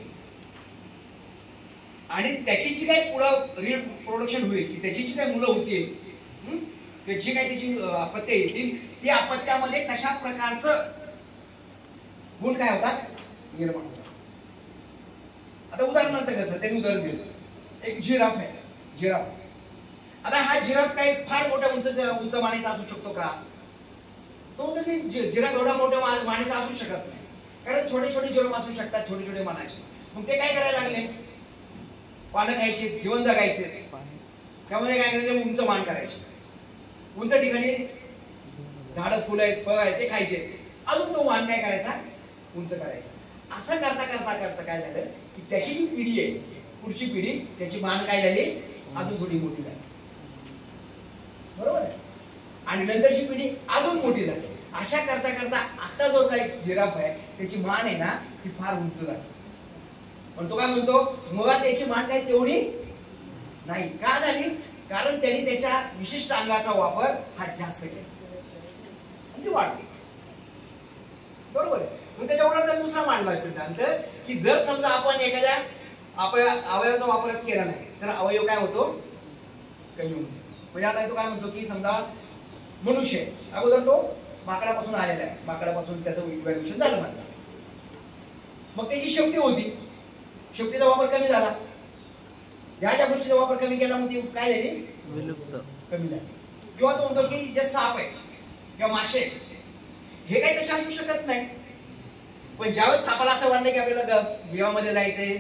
A: आणि त्याची जी काही पुढं रिप्रोडक्शन होईल, की त्याची जी काही मुलं होतील, त्याची काही त्याची अपत्य येतील, ती अपत्यामध्ये तशा प्रकारचं गुण काय होतात, निर्माण होतात. आता उदाहरणार्थ कसं त्यांनी उदाहरण दिलं, एक जिराफ आहे. जिराफ, आता हा जिराफ काही फार मोठ्या उंच मानेचा असू शकतो का? तो म्हणतो की जिराफ एवढा मोठ्या मानेचा असू शकत नाही, कारण छोटे छोटे जिराफ असू शकतात, छोटे छोटे मानाचे. मग ते काय करायला लागले, पानं खायचे, जीवन जगायचे. त्यामध्ये काय करायचे, उंच मान करायचे. उंच ठिकाणी झाडं, फुलं आहेत, फळ आहेत ते खायचे. अजून तो मान काय करायचा, उंच करायचा. असं करता करता करता काय झालं की त्याची जी पिढी आहे, पुढची पिढी, त्याची मान काय झाली, अजून थोडी मोठी झाली. बरोबर आहे. आणि नंतरची पिढी अजून मोठी झाली. अशा करता करता आता जो काही जिराफ आहे त्याची मान आहे ना ती फार उंच झाली. पण तो काय म्हणतो, मग त्याची मान काय तेवढी नाही का झाली, कारण त्यांनी त्याच्या विशिष्ट अंगाचा वापर हा जास्त केला, ती वाढली. बरोबर आहे. मग त्याच्यावर दुसरा मांडला सिद्धांत की जर समजा आपण एखाद्या अवयवाचा वापरच केला नाही तर अवयव काय होतो, कमी होतो. म्हणजे आता तो काय म्हणतो की समजा मनुष्य अगोदर तो माकडापासून आलेला आहे, माकडापासून त्याचं इव्हॅल्युएशन झालं म्हणतात. मग त्याची शेपटी होती, शेपटीचा वापर कमी झाला. ज्या ज्या गोष्टीचा वापर कमी केला मग ती काय झाली,
B: विलुप्त,
A: कमी झाली. किंवा तो म्हणतो की जे साप आहे किंवा मासे हे काही तसे असू शकत नाही. पण ज्यावेळेस सापाला असं वाटलं की आपल्याला बेवामध्ये जायचंय,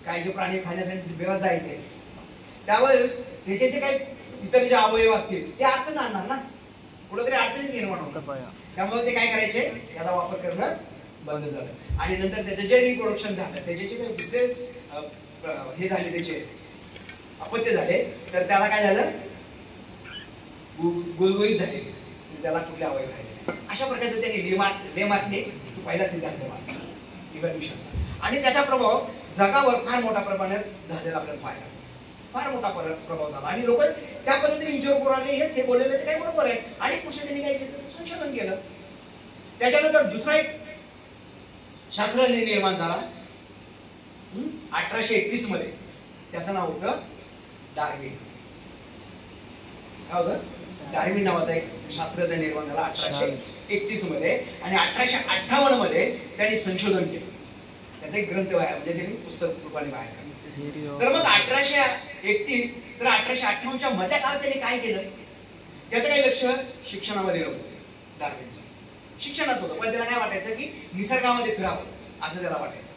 A: काय जे प्राणी खाण्यासाठी बेवात जायचंय, त्यावेळेस त्याचे जे काही इतर जे अवयव असतील ते अडचण आणणार ना, कुठेतरी अडचणी निर्माण होतात. त्यामुळे ते काय करायचे, त्याचा वापर करणं बंद झालं. आणि नंतर त्याचं जे रिप्रोडक्शन झालं, त्याचे जे काही दुसरे हे झाले, त्याचे अपत्य झाले, तर त्याला काय झालं, गुळगुळीत झाले, त्याला कुठले अवयव राहिले. अशा प्रकारचे त्यांनी लेमार्कने पहिला सिद्धांत मांडला इव्हॅल्युएशनचा. आणि त्याचा प्रभाव जगावर फार मोठ्या प्रमाणात झालेला आपल्याला पाहायला, फार मोठा प्रभाव झाला. आणि लोक त्या पद्धतीने विचार करू लागले, हे बोललेलं ते काही बरोबर आहे. आणि पुढे त्यांनी काय केलं, संशोधन केलं. त्याच्यानंतर दुसरा एक शास्त्रज्ञ निर्माण झाला 1831 मध्ये. त्याचं नाव होतं डार्विन. काय होतं, डार्विन नावाचा एक शास्त्रज्ञ निर्माण झाला 1831 मध्ये. आणि 1858 मध्ये त्यांनी संशोधन केलं. त्याचा एक ग्रंथ म्हणजे त्यांनी पुस्तक रूपाने बाहेर काढलं. तर मग 1831 तर 1858च्या मधल्या काळात त्यांनी काय केलं, त्याचं काही लक्ष शिक्षणामध्ये नव्हतं. डार्विनचं शिक्षणात होतं, पण त्याला काय वाटायचं की निसर्गामध्ये फिरावं असं त्याला वाटायचं.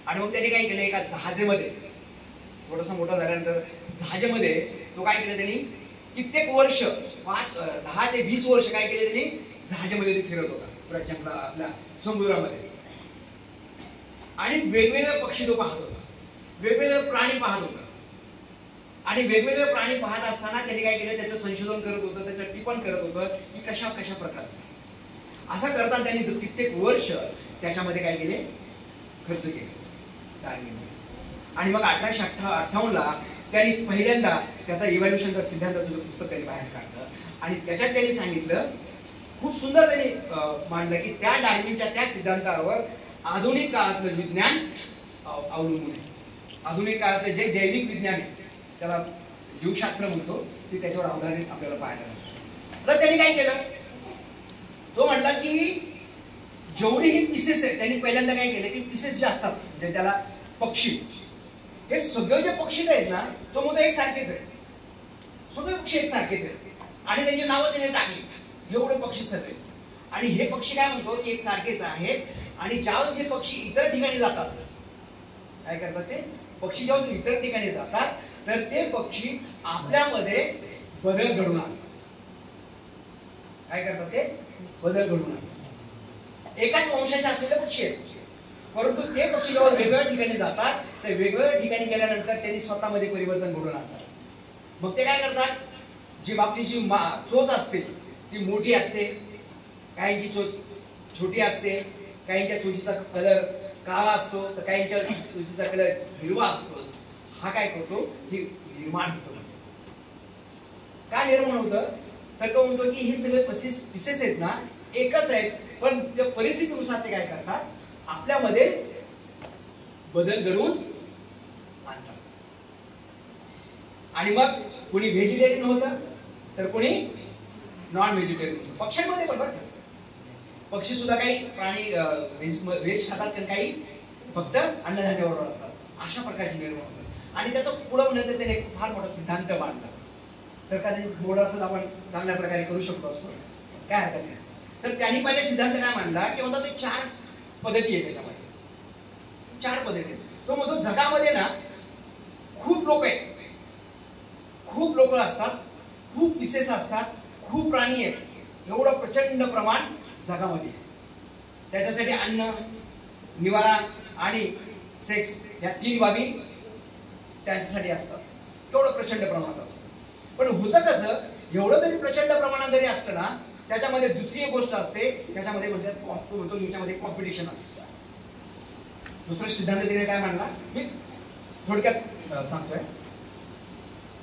A: आणि मग त्यांनी काय केलं, एका जहाजेमध्ये थोडंसं मोठं झाल्यानंतर जहाजेमध्ये तो काय केलं, त्यांनी कित्येक वर्ष 10 ते 20 वर्ष काय केले त्यांनी जहाजामध्ये फिरत होता प्रचंड आपल्या समुद्रामध्ये. आणि वेगवेगळे पक्षी तो पाहत होता, वेगवेगळे प्राणी पाहत होता. आणि वेगवेगळे प्राणी पाहत असताना त्यांनी काय केलं, त्याचं संशोधन करत होतं, त्याचं टिपण करत होतं की कशा कशा प्रकारचं. असं करताना त्यांनी कित्येक वर्ष त्याच्यामध्ये काय केले, खर्च केले डार्विनने. आणि मग 1858ला त्यांनी पहिल्यांदा त्याचा इव्हॅल्युएशनचा सिद्धांताचं पुस्तक त्यांनी बाहेर काढलं. आणि त्याच्यात त्यांनी सांगितलं, खूप सुंदर त्यांनी मांडलं की त्या डार्विनच्या त्या सिद्धांतावर आधुनिक काळातलं विज्ञान अवलंबून आहे. आधुनिक काळातलं जे जैविक विज्ञान आहे, त्याला जीवशास्त्र म्हणतो, ते त्याच्यावर आधारित आपल्याला पाहायला मिळतं. तर त्यांनी काय केलं, तो म्हटला की जेवढी ही पीसेस आहे, त्यांनी पहिल्यांदा काय केलं की पीसेस जे असतात, म्हणजे त्याला पक्षी, हे सगळे जे पक्षी आहेत ना, तो म्हणतो एक सारखेच आहे, सगळे पक्षी एक सारखेच आहेत. आणि त्यांची नावं त्याने टाकली, एवढे पक्षी सगळे. आणि हे पक्षी काय म्हणतो की एक सारखेच आहेत. आणि ज्यावेळेस हे पक्षी इतर ठिकाणी जातात, काय करतात ते पक्षी, जेव्हा इतर ठिकाणी जातात तर ते पक्षी आपल्यामध्ये बदल घडवून आणतात. काय करतात ते बदल घडवून आणतात. एकाच वंशाचे असलेले पक्षी आहेत, परंतु ते पक्षी जेव्हा वेगवेगळ्या ठिकाणी जातात तर वेगवेगळ्या ठिकाणी गेल्यानंतर त्यांनी स्वतःमध्ये परिवर्तन घडवून आणतात. मग ते काय करतात, जी आपली जी चोच असते ती मोठी असते, काहींची चोच छोटी असते, काहींच्या चोचीचा कलर काळा असतो, तर काहींच्या चोचीचा कलर हिरवा असतो. हा काय करतो, हे निर्माण होतो. काय निर्माण होतं, तर तो म्हणतो की हे सगळे पीसेस आहेत ना, एकच आहेत, पण त्या परिस्थितीनुसार ते काय करतात, आपल्यामध्ये बदल घडवून आणतात. आणि मग कोणी व्हेजिटेरियन होतं तर कोणी नॉन व्हेजिटेरियन होतं. पक्ष्यांमध्ये पण बरं, पक्षी सुद्धा काही प्राणी व्हेज खातात, तर काही फक्त अन्नधान्यावर असतात. अशा प्रकारचे निर्माण होतात. आणि त्याचं पुढं नंतर त्याने फार मोठा सिद्धांत मांडला. तर कधी थोडंसं आपण चांगल्या प्रकारे करू शकतो असतो, काय हरकत नाही. तर त्यांनी पहिले सिद्धांत काय मांडला की म्हणतात ते 4 पद्धती आहे त्याच्यामध्ये, 4 पद्धती. तो म्हणतो जगामध्ये ना खूप लोक आहेत, खूप लोक असतात, खूप पीसेस असतात, खूप प्राणी आहेत, एवढं प्रचंड प्रमाण जगामध्ये. त्याच्यासाठी अन्न, निवारा आणि सेक्स या 3 बाबी त्याच्यासाठी असतात. एवढं प्रचंड प्रमाणात असतं. पण होतं कसं, एवढं जरी प्रचंड प्रमाणात जरी असतं ना, त्याच्यामध्ये दुसरी एक गोष्ट असते, त्याच्यामध्ये म्हणतो याच्यामध्ये कॉम्पिटिशन असते. दुसरा सिद्धांत तिने काय म्हणला, मी थोडक्यात सांगतोय.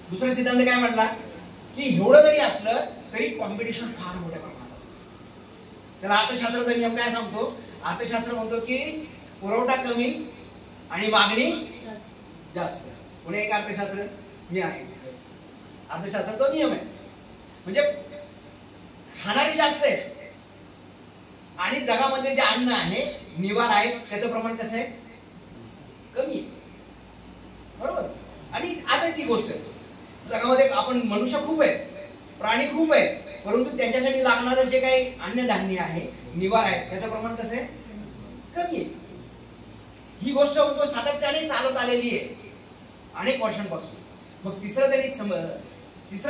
A: दुसरा सिद्धांत काय म्हणला की एवढं जरी असलं तरी कॉम्पिटिशन फार मोठ्या प्रमाणात असतं. त्याला अर्थशास्त्राचा नियम काय सांगतो, अर्थशास्त्र म्हणतो की पुरवठा कमी आणि मागणी जास्त. पुणे एक अर्थशास्त्र मी आहे, अर्थशास्त्राचा नियम आहे. म्हणजे खाणारी जास्त आहे आणि जगामध्ये जे अन्न आहे, निवारा आहे, त्याचं प्रमाण कसं आहे, कमी आहे. बरोबर. आणि आजही ती गोष्ट आहे, जगामध्ये आपण मनुष्य खूप आहे, प्राणी खूप आहे, परंतु त्यांच्यासाठी लागणारं जे काही अन्नधान्य आहे, निवारा आहे, त्याचं प्रमाण कसं आहे, कमी आहे. ही गोष्ट म्हणतो सातत्याने चालत आलेली आहे अनेक वर्षांपासून. मग तिसरा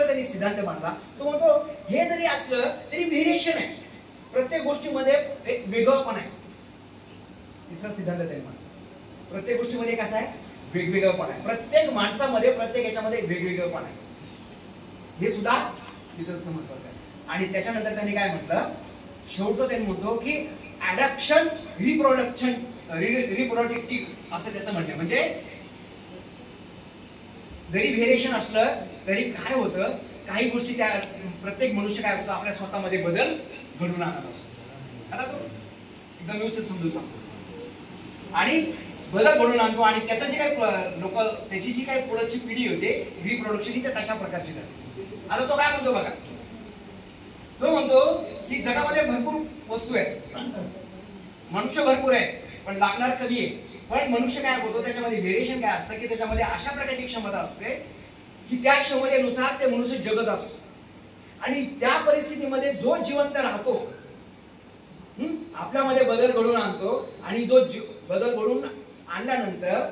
A: त्यांनी सिद्धांत मांडला. तो म्हणतो हे जरी असलं तरी व्हेरिएशन आहे, प्रत्येक गोष्टीमध्ये एक वेगळंपण आहे. तिसरा सिद्धांत त्यांनी मांडला, प्रत्येक गोष्टीमध्ये कसं आहे, वेगवेगळंपण आहे. प्रत्येक माणसामध्ये, प्रत्येक याच्यामध्ये वेगवेगळंपण आहे. हे सुद्धा तिथंच महत्वाचं आहे. आणि त्याच्यानंतर त्यांनी काय म्हटलं, शेवटचं त्यांनी म्हणतो की ऍडॅप्शन रिप्रोडक्टिव्ह असं त्याचं म्हणणं. म्हणजे जरी व्हेरिएशन असलं तरी काय होतं, काही गोष्टी त्या प्रत्येक मनुष्य काय होतं, आपल्या स्वतःमध्ये बदल घडवून आणत असतो. आता तो एकदम व्यवस्थित समजून सांगतो आणि बदल घडवून आणतो. आणि त्याचं जे काही लोक, त्याची जी काही पुढची पिढी होते रिप्रोडक्शन ही तशा प्रकारची करते. आता तो काय म्हणतो बघा, तो म्हणतो की जगामध्ये भरपूर वस्तू आहेत, मनुष्य भरपूर आहे, पण लागणार कमी आहे. पण मनुष्य काय होतो, त्याच्यामध्ये व्हेरिएशन काय असतं की त्याच्यामध्ये अशा प्रकारची क्षमता असते की त्या क्षमतेनुसार ते मनुष्य जगत असतो. आणि त्या परिस्थितीमध्ये जो जिवंत राहतो, आपल्यामध्ये बदल घडून आणतो, आणि जो बदल घडून आणल्यानंतर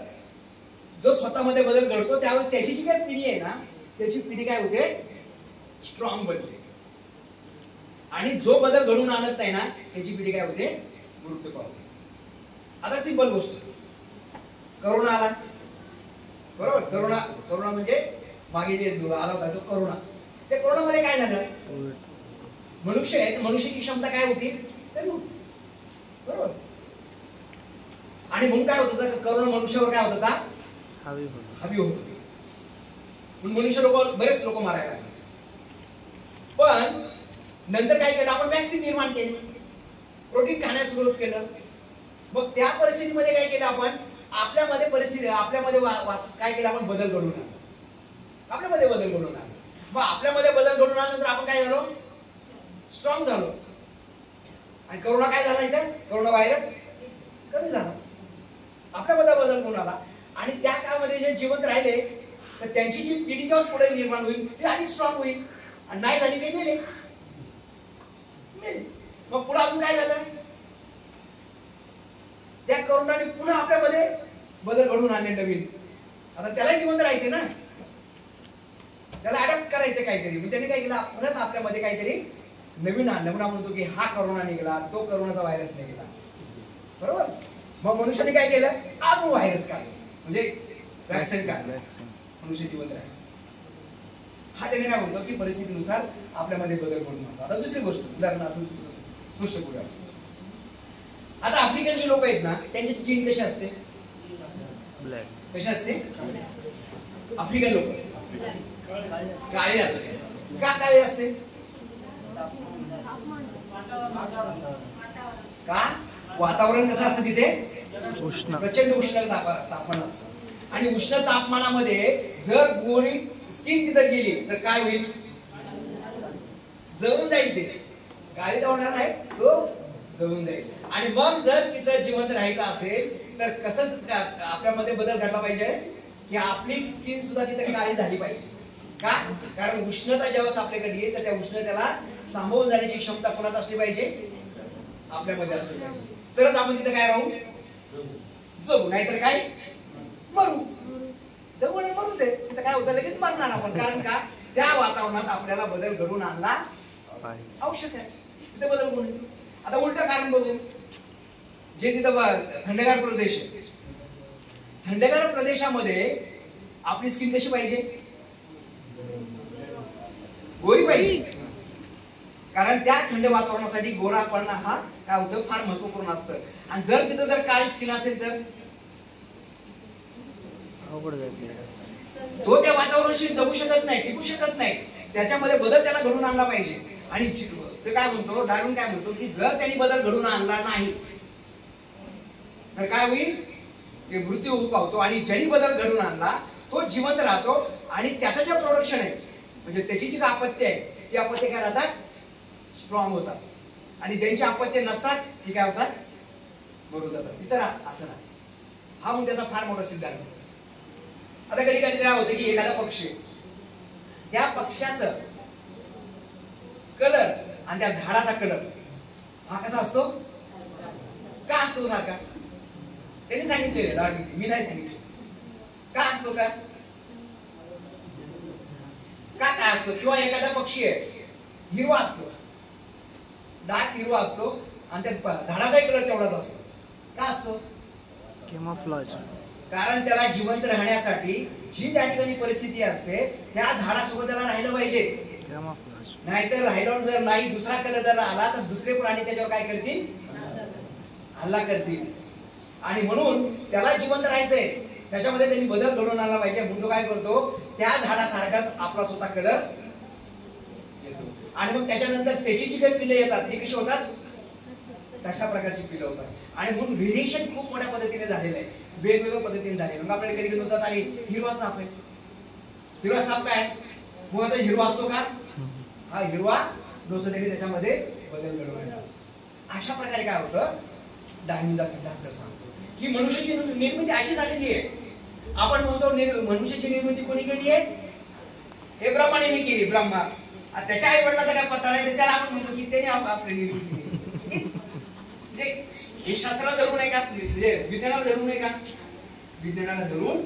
A: जो स्वतःमध्ये बदल घडतो, त्यावेळेस त्याची जी काही पिढी आहे ना, त्याची पिढी काय होते, स्ट्रॉंग बनते. आणि जो बदल घडून आणत नाही ना, त्याची पिढी काय होते, मृत्यू पावते. आता सिंपल गोष्ट, करोना आला बरोबर. करोना म्हणजे मागे जे आला होता तो करोना. ते करोना मध्ये काय झालं, मनुष्य आहे, मनुष्याची क्षमता काय होती बरोबर. आणि म्हणून काय होत होतं, करोना मनुष्यावर काय होत होता, हवी होत होती. मनुष्य लोक, बरेच लोक मारायला लागले. पण नंतर काय केलं आपण, वॅक्सिन निर्माण केली, प्रोटीन खाण्यास सुरुवात केलं. मग त्या परिस्थितीमध्ये काय केलं आपण, आपल्यामध्ये परिस्थिती, आपल्यामध्ये काय केलं आपण, बदल घडवून आणला. आपल्यामध्ये बदल घडवून आणला. मग आपल्यामध्ये बदल घडवून आल्यानंतर आपण काय झालो, स्ट्रॉंग झालो. आणि करोना काय झाला, इथं करोना व्हायरस कमी झाला. आपल्यामध्ये बदल घडून आला. आणि त्या काळामध्ये जे जिवंत राहिले, तर त्यांची जी पिढी जेव्हा पुढे निर्माण होईल ती अधिक स्ट्रॉंग होईल. आणि नाही झाली ते मेले. मग पुढे अजून काय झालं, त्या करोनाने पुन्हा आपल्यामध्ये बदल घडून आणले नवीन. आता त्याला जिवंत राहायचे ना, त्याला अडॅप्ट करायचं काहीतरी. मग त्याने काय केलं, परत आपल्यामध्ये काहीतरी नवीन आणलं. म्हणून म्हणतो की हा करोना निघाला, तो करोनाचा व्हायरस निघाला बरोबर. मग मनुष्याने काय केलं, अजून व्हायरस काढला, म्हणजे वॅक्सिन काढलं, मनुष्य जिवंत राहिला. हा त्याने काय म्हणतो की परिस्थितीनुसार आपल्यामध्ये बदल घडून आणतो. आता दुसरी गोष्ट, उदाहरणार्थ स्पष्ट करूया. आता आफ्रिकन जे लोक आहेत ना, त्यांची स्किन कशी असते, कशी असते, आफ्रिकन लोक काळे असते. का काळे असते, का वातावरण कसं असतं तिथे, प्रचंड उष्ण तापमान असतं. आणि उष्ण तापमानामध्ये जर गोरी स्किन तिथं गेली तर काय होईल, जळून जाईल. ते काळी होणार नाही, तो जळून जाईल. आणि मग जर तिथं जिवंत राहायचं असेल तर कसं आपल्यामध्ये बदल घडला पाहिजे की आपली स्किन सुद्धा तिथे काळी झाली पाहिजे. का, कारण उष्णता जेव्हा आपल्याकडे येईल तर त्या उष्णतेला सामोरं जाण्याची क्षमता कोणात असली पाहिजे, आपल्यामध्ये असली पाहिजे. तरच आपण तिथे काय राहू, जगू. नाहीतर काय, मरू. जगू आणि मरूच आहे. तिथं काय होतं, लगेच मरणार आपण. कारण का, त्या वातावरणात आपल्याला बदल घडून आणला आवश्यक आहे. तिथे बदल घडून. आता उलट कारण बघू, जे तिथं थंडगार प्रदेश आहे, थंडगार प्रदेशामध्ये आपली स्किन कशी पाहिजे, गोरी पाहिजे. कारण त्या थंड वातावरणासाठी गोरापणा हा काय होतं, फार महत्वपूर्ण असतं. आणि जर तिथं जर काळी स्किन असेल तर तो त्या वातावरणाशी जगू शकत नाही, टिकू शकत नाही. त्याच्यामध्ये बदल त्याला घडून आणला पाहिजे. आणि ते काय म्हणतो, डार्विन काय म्हणतो की जर त्यांनी बदल घडून आणला नाही तर काय होईल, ते मृत्यू होऊ पावतो. आणि ज्यांनी बदल घडून आणला तो जिवंत राहतो. आणि त्याचं जे प्रोडक्शन आहे, म्हणजे त्याची जी अपत्य आहे, ती अपत्य काय राहतात, स्ट्रॉंग होतात. आणि ज्यांची अपत्य नसतात ती काय होतात, मरून जातात. तिथं असं नाही. हा म्हणून त्याचा फार मोठा सिद्धांत. आता कधी कधी काय होतं की एखादा पक्षी, त्या पक्ष्याचं कलर आणि त्या झाडाचा कलर हा कसा असतो, का असतो सारखा, त्यांनी सांगितलेलं डार्विन, मी नाही सांगितलं. का असतो, का काय असतो. किंवा एखादा पक्षी आहे, हिरवा असतो, डार्क हिरवा असतो, आणि त्या झाडाचाही कलर तेवढाच असतो. का असतो,
B: कॅमोफ्लेज.
A: कारण त्याला जिवंत राहण्यासाठी जी त्या ठिकाणी परिस्थिती असते त्या झाडासोबत त्याला राहिलं पाहिजे. नाहीतर राहिलं जर नाही, दुसरा कलर जर आला तर दुसरे प्राणी त्याच्यावर काय करतील, हल्ला करतील. आणि म्हणून त्याला जिवंत राहायचंय, त्याच्यामध्ये त्यांनी बदल घडवून आणला पाहिजे. म्हणून तो काय करतो, त्या झाडासारखाच आपला स्वतः कलर येतो. आणि मग त्याच्यानंतर त्याची जी काही पिल्ले येतात ती कशी होतात, तशा प्रकारची पिल्लं होतात. आणि म्हणून व्हेरिएशन खूप मोठ्या पद्धतीने झालेलं आहे, वेगवेगळ्या पद्धतीने झाले. मग आपल्याला कधी कधी होतात, आणि हिरवा साप आहे, हिरवा साप काय, मग आता हिरवा असतो का, हा हिरवा डोसो त्याच्यामध्ये बदल घडवला. अशा प्रकारे काय होतं, डार्विनचा सिद्धांत सांगतो की मनुष्याची निर्मिती अशी झालेली आहे. आपण म्हणतो मनुष्याची निर्मिती कोणी केली आहे? हे ब्रह्माने केली. ब्रह्मा त्याच्या आई वडिलाचा काय पत्ता नाही, त्याला आपण म्हणतो की त्याने आपली निर्मिती केली. म्हणजे हे शास्त्राला धरून आहे का? विज्ञानाला धरून आहे का? विज्ञानाला धरून.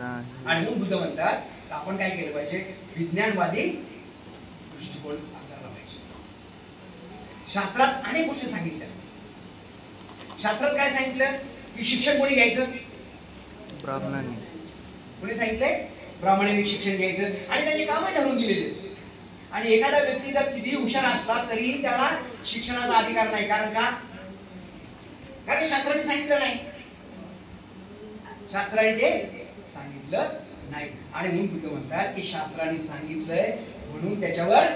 A: आणि मग बुद्ध म्हणतात आपण काय केलं पाहिजे? विज्ञानवादी दृष्टिकोन आपल्याला पाहिजे. शास्त्रात अनेक गोष्टी सांगितल्या. शास्त्रात काय सांगितलं की शिक्षण कोणी घ्यायचं?
B: ब्राह्मणांनी.
A: कोणी सांगितलंय? ब्राह्मणांनी शिक्षण घ्यायचं आणि त्याची कामं ठरवून दिलेली. आणि एखादा व्यक्ती जर किती हुशार असला तरी त्याला शिक्षणाचा अधिकार नाही. कारण का? कारण शास्त्राने सांगितलं नाही. शास्त्राने ते सांगितलं नाही. आणि म्हणून बुद्ध म्हणतात की शास्त्राने सांगितलंय म्हणून त्याच्यावर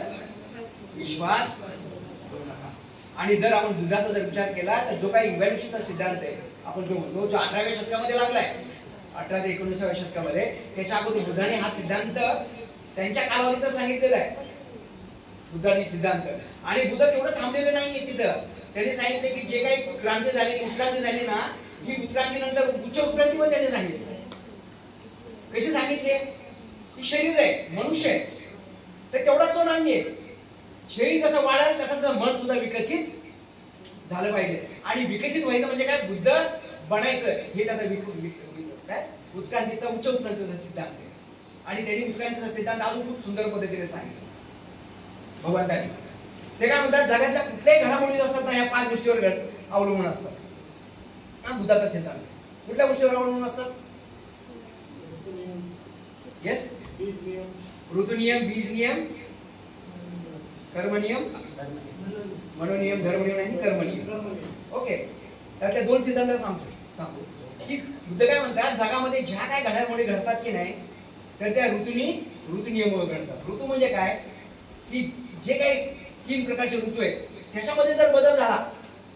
A: विश्वास करू नका. आणि जर आपण बुद्धाचा जर विचार केला तर जो काही इव्हॅल्युशनचा सिद्धांत आहे आपण जो म्हणतो जो 18व्या शतकामध्ये लागलाय, 18 ते 19व्या शतकामध्ये, त्याच्या अगोदर बुद्धाने हा सिद्धांत त्यांच्या कालावधीत सांगितलेला आहे. बुद्धानी सिद्धांत. आणि बुद्ध तेवढं थांबलेले नाहीये तिथं. त्यांनी सांगितले की जे काही क्रांती झाली, उत्क्रांती झाली ना, ही उत्क्रांतीनंतर उच्च उत्क्रांती पण त्यांनी सांगितली. कशी सांगितले? शरीर आहे, मनुष्य आहे, तर तेवढा तो नाहीये. शरीर जसं वाढेल तसंच मन सुद्धा विकसित झालं पाहिजे. आणि विकसित व्हायचं म्हणजे काय? बुद्ध बनायचं, हे त्याचा काय उत्क्रांतीचा उच्च उत्क्रांतीचा सिद्धांत आहे. आणि त्यांनी उत्क्रांतीचा सिद्धांत अजून खूप सुंदर पद्धतीने सांगितलं भगवंतांनी. ते काय म्हणतात? जगातल्या कुठल्याही घडामोडी असतात ना, ह्या 5 गोष्टीवर अवलंबून असतात. हा बुद्धाचा सिद्धांत. कुठल्या गोष्टीवर अवलंबून असतात? येस, ऋतुनियम, बीज नियम, कर्मनियम, मनोनियम, धर्मनियम आणि कर्मनियम. ओके, त्यातल्या 2 सिद्धांत सांगतो की बुद्ध काय म्हणतात? जगामध्ये ज्या काय घडामोडी घडतात की नाही, तर त्या ऋतुनियमामुळे घडतात. ऋतू म्हणजे काय? की जे काही 3 प्रकारचे ऋतू आहेत त्याच्यामध्ये जर बदल झाला,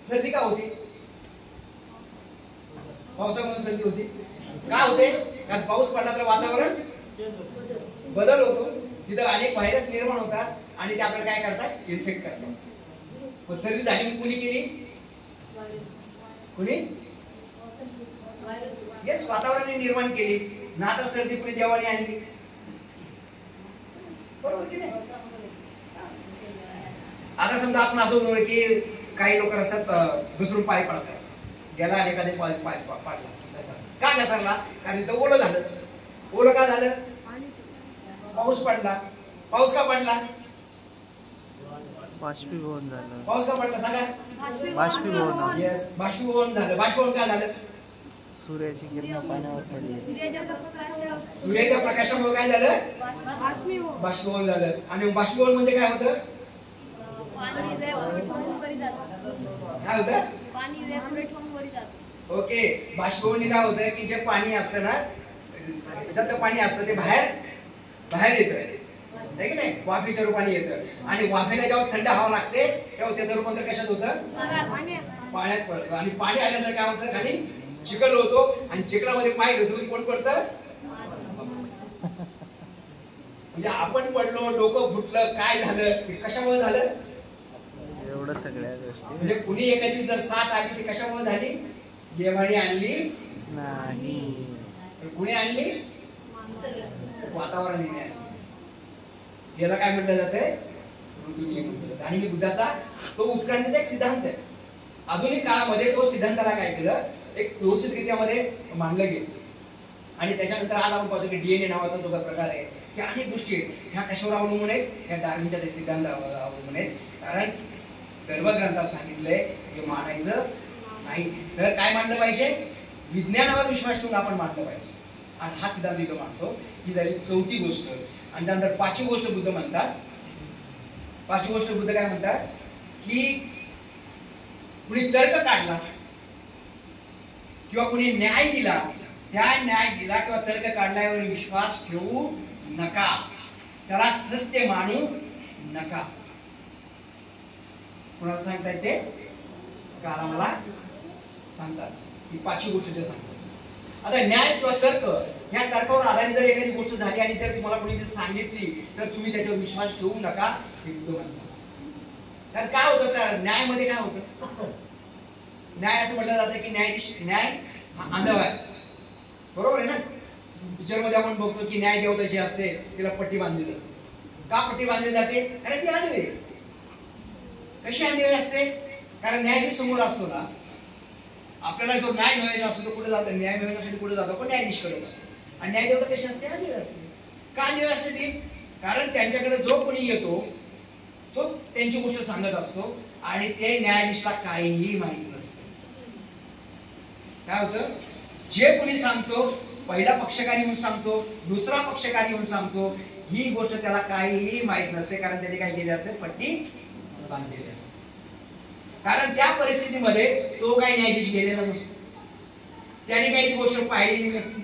A: सर्दी का होते? पावसामुळे सर्दी होते. का होते? कारण पाऊस पडला तर वातावरण बदल होतो, तिथं अनेक व्हायरस निर्माण होतात आणि ते आपल्याला काय करतात? इन्फेक्ट करतात. सर्दी झाली कोणी केली? कोणी? येस, वातावरणाने निर्माण केली ना. आता सर्दी कोणी? देवाने आणली. बरोबर की नाही? आता समजा आपण असं म्हणू की काही लोक असतात घसरून पाय पडतात. गेला आणि एखादे पाय पाडला, का घसरला? कारण इथं ओलं झालं. ओलं का झालं? पाऊस पडला. पाऊस का पडला?
B: बाष्पीभवन झालं.
A: पाऊस का पडला सांगा?
B: बाष्पीभवन.
A: येस, बाष्पीभवन झालं. बाष्पीभवन का झालं?
B: सूर्याची किरण पाण्यावर पडली.
A: सूर्याच्या प्रकाशामुळे काय झालं? बाष्पीभवन झालं. आणि बाष्पीभवन म्हणजे काय होतं? काय होतं? ओके, बाष्पीभवन काय होतं की जे पाणी असतं ना, त्याच्यातलं पाणी असतं ते बाहेर येतं, की नाही? वाफेच्या रूपाने येतं. आणि वाफेला जेव्हा थंड हवा लागते तेव्हा त्याचं रूपांतर कशात होतं? पाण्यात पडतं. आणि पाणी आल्यानंतर काय होतं? खाली चिखल होतो आणि चिखलामध्ये पाय घसरून कोण पडतं? म्हणजे आपण पडलो, डोकं फुटलं, काय झालं? कशामुळे झालं?
B: एवढं सगळ्या गोष्टी.
A: म्हणजे कुणी एखादी जर साथ आली ती कशामुळे झाली? देवाने आणली
B: नाही.
A: कुणी आणली? वातावरणाने आणली. याला काय म्हटलं जातंय? ऋतुनियम. आणि ही बुद्धाचा तो उत्क्रांतीचा एक सिद्धांत आहे. आधुनिक काळामध्ये तो सिद्धांताला काय केलं? एक व्यवस्थितरित्या मध्ये मांडलं गेलं. आणि त्याच्यानंतर आज आपण पाहतो की DNA नावाचा जो प्रकार आहे, ह्या अनेक गोष्टी आहेत, ह्या कशावर अवलंबून आहेत? ह्या डार्विनच्या ते सिद्धांतावर अवलंबून आहेत. कारण धर्मग्रंथात सांगितलंय की मानायचं नाही. तर काय मानलं पाहिजे? विज्ञानावर विश्वास ठेवून आपण मानलं पाहिजे. आणि हा सिद्धांत इथं मानतो. ही झाली 4थी गोष्ट. आणि त्यानंतर 5वी गोष्ट बुद्ध म्हणतात. 5वी गोष्ट बुद्ध काय म्हणतात? की कुणी तर्क काढला किंवा कुणी न्याय दिला, त्या न्याय दिला किंवा तर्क काढल्यावर विश्वास ठेवू नका, त्याला सत्य मानू नका. कोणाला सांगता येते? काला मला सांगतात. ही 5वी गोष्ट ते सांगतात. आता न्याय किंवा तर्क, या तर्कावर आधारित जर एखादी गोष्ट झाली आणि जर तुम्हाला कोणी सांगितली तर तुम्ही त्याच्यावर विश्वास ठेवू नका, हे बुद्ध म्हणतात. कारण काय होतं? तर न्यायामध्ये काय होतं? न्याय असं म्हटलं जातं की न्याय हा आंधळ आहे, बरोबर आहे ना? पिक्चर मध्ये आपण बघतो की न्याय देवता जी असते तिला पट्टी बांधली जाते. का पट्टी बांधली जाते? अरे ती आंधळी. कशी आंधळी असते? कारण न्यायाधीश समोर असतो ना, आपल्याला जो न्याय मिळायचा असतो तो कुठे जातो? न्याय मिळवण्यासाठी कुठे जातो? पण न्यायाधीशकडे जातो. आणि न्याय देवता कशी असते? आंधळी असते. का आंधळी असते ती? कारण त्यांच्याकडे जो कोणी येतो तो त्यांची गोष्ट सांगत असतो आणि ते न्यायाधीशला काहीही माहित नसतं. काय होतं? जे कोणी सांगतो, पहिला पक्षकार येऊन सांगतो, दुसरा पक्षकार येऊन सांगतो, ही गोष्ट त्याला काहीही माहित नसते. कारण त्याने काय केले असते? पट्टी बांधलेली असते. कारण त्या परिस्थितीमध्ये तो काही न्यायाधीश गेलेला नसतो, त्याने काही ती गोष्ट पाहिलेली नसती.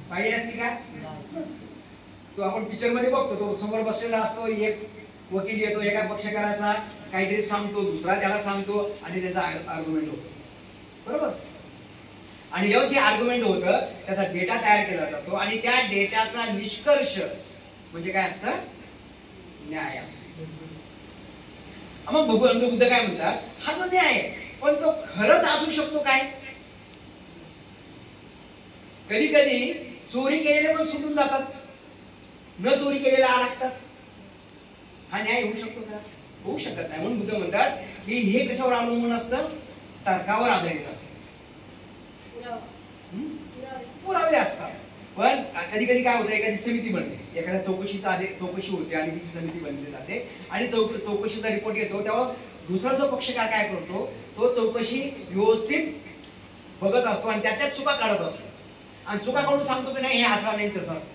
A: पाहिली असती का? तो आपण पिक्चर मध्ये बघतो, तो समोर बसलेला असतो, एक वकील येतो, एका पक्षकाराचा काहीतरी सांगतो, दुसरा त्याला सांगतो आणि त्याचा आर्ग्युमेंट होतो, बरोबर? आणि जेव्हा हे आर्ग्युमेंट होतं त्याचा डेटा तयार केला जातो आणि त्या डेटाचा निष्कर्ष म्हणजे काय असतं? न्याय असतो. मग बुद्ध काय म्हणतात? हा जो न्याय आहे पण तो खरंच असू शकतो काय? कधी कधी चोरी केलेले पण सुटून जातात, न चोरी केलेला अडकतात. हा न्याय होऊ शकतो का? होऊ शकत नाही. म्हणून बुद्ध म्हणतात की हे कशावर अवलंबून असतं? तर्कावर आधारित असतं. पुरावे असतात. पण कधी कधी काय होतं? एखादी समिती बनते, एखाद्या चौकशी होते आणि तिची समिती बनली जाते आणि चौकशीचा रिपोर्ट येतो, तेव्हा दुसरा जो पक्षकार काय करतो? तो चौकशी व्यवस्थित बघत असतो आणि त्याच्यात चुका काढत असतो आणि चुका काढून सांगतो की नाही हे असं नाही तसं असतं.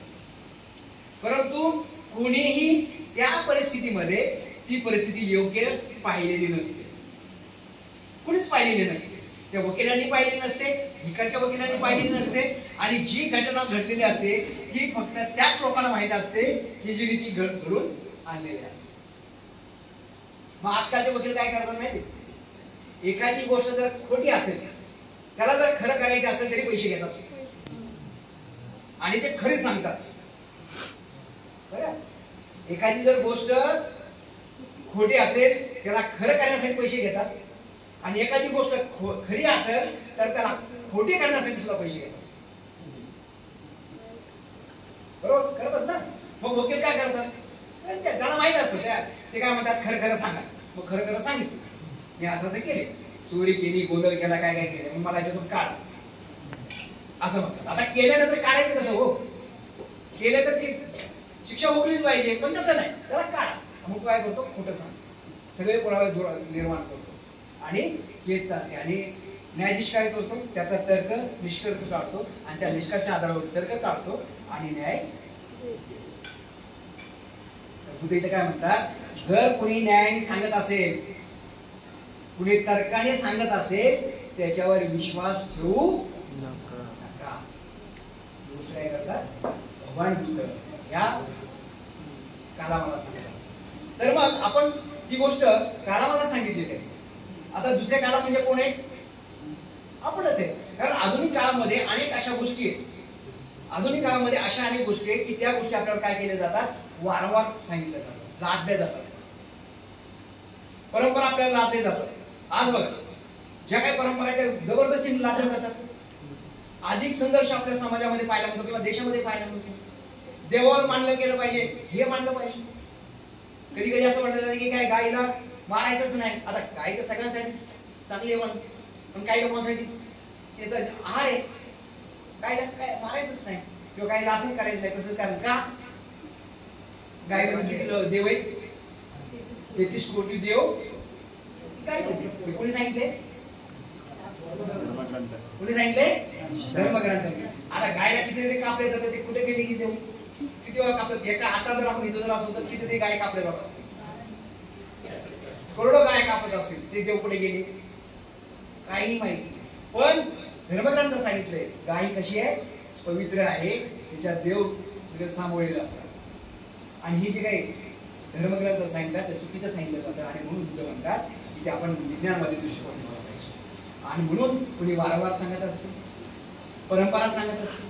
A: परंतु कोणीही त्या परिस्थितीमध्ये ती परिस्थिती योग्य पाहिलेली नसते, कुणीच पाहिलेली नसते. त्या वकिलांनी पाहिलेली नसते, इकडच्या वकिलांनी पाहिलेली नसते आणि जी घटना घडलेली असते ती फक्त त्याच लोकांना माहित असते की जी ती घडून आणलेली असते. मग आजकालचे वकील काय करतात माहिती? एखादी गोष्ट जर खोटी असेल, त्याला जर खरं करायचं असेल तरी पैसे घेतात आणि ते खरे सांगतात. एखादी जर गोष्ट खोटी असेल त्याला खरं करण्यासाठी पैसे घेतात आणि एखादी गोष्ट खरी असेल तर त्याला खोटी करण्यासाठी सुद्धा पैसे घेतात, बरोबर? करतात ना. मग वकील काय करतात? त्याला माहित असतं, ते काय म्हणतात? खरं खरं सांगा. मग खरं खरं सांगितलं, मी असं असं केले, चोरी केली, गोंधळ केला, काय काय केलं, मग मला याच्यातून काढ असं म्हणतात. आता केल्यानंतर काढायचं कसं? हो, केलं तर शिक्षा भोगलीच पाहिजे, पण तसं नाही, त्याला काढा. मग काय करतो? खोटं सांग, सगळे पुरावे निर्माण करतो आणि केस चालते. आणि न्यायाधीश काय करतो? त्याचा तर्क निष्कर्ष काढतो आणि त्या निष्कर्षाच्या आधारावर तर्क काढतो आणि न्याय. बुद्ध इथे काय म्हणतात? जर कोणी न्यायाने सांगत असेल, कुणी तर्काने सांगत असेल, त्याच्यावर विश्वास ठेवू नका. दुसरं काय करतात? भगवान बुद्ध या कालामाला सांगत असतात. तर मग आपण ती गोष्ट कालामाला सांगितली तरी आता दुसऱ्या काला म्हणजे कोण आहे? आपणच आहे. कारण आधुनिक काळामध्ये अनेक अशा गोष्टी आहेत, आधुनिक काळामध्ये अशा अनेक गोष्टी आहेत की त्या गोष्टी आपल्याला काय केल्या जातात? वारंवार सांगितल्या जातात, लादल्या जातात. परंपरा आपल्याला लादल्या जातात. आज बघा, ज्या काही परंपरा आहेत त्या जबरदस्तीने लादल्या जातात. अधिक संघर्ष आपल्या समाजामध्ये पाहायला मिळतो किंवा देशामध्ये पाहायला मिळतो. देवावर मानलं गेलं पाहिजे, हे मानलं पाहिजे. कधी कधी असं म्हटलं जातं की काय गायीला मारायचंच नाही. आता गाय तर सगळ्यांसाठी चांगली आहे पण काही लोकांसाठी त्याचा आहार आहे, गायला काय मारायचंच नाही किंवा गायला असंच करायचं नाही. तसं कारण का? गायमध्ये किती देव आहेत? 33 कोटी देव. काय कोणी सांगितले? कोणी सांगितले? धर्मग्रंथ. आता गायला किती कापले जातात, ते कुठे गेले की देव? किती वेळा कापतात? एका आता जर आपण इथं जर असो तर कितीतरी गाय कापल्या जात असतील, करोडो गाय कापत असतील, ते देव कुठे गेले? काही माहिती. पण धर्मग्रंथ सांगितलंय गाय कशी आहे? पवित्र आहे, तिच्यात देव सगळं सामावलेलं असतात. आणि ही जी काही धर्मग्रंथ सांगितलं ते चुकीचं सांगितलं जातं आणि म्हणून बुद्ध म्हणतात की ते आपण विज्ञानामध्ये दृष्टिकोन ठेवला पाहिजे. आणि म्हणून कुणी वारंवार सांगत असतील, परंपरा सांगत असतील,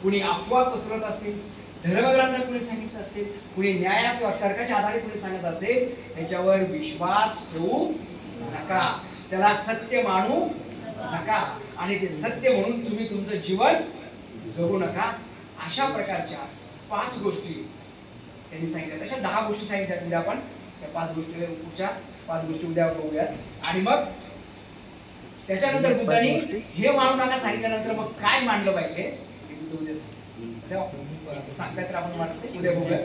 A: कुणी अफवा पसरवत असतील, धर्मग्रंथात कुणी सांगितलं असेल, कुणी न्याय किंवा तर्काच्या आधारे कुणी सांगत असेल, त्याच्यावर विश्वास ठेवू नका. त्याला सत्य मानू नका आणि ते सत्य म्हणून तुम्ही तुमचं जीवन जगू नका. अशा प्रकारच्या 5 गोष्टी त्यांनी सांगितल्या. तशा 10 गोष्टी सांगितल्या उद्या आपण त्या 5 गोष्टी पुढच्या 5 गोष्टी उद्या बघूयात. आणि मग त्याच्यानंतर बुद्धांनी हे मानू नका सांगितल्यानंतर मग काय मानलं पाहिजे हे बुद्ध उद्या सांगताय. तर आपण वाटतं उद्या बघूया.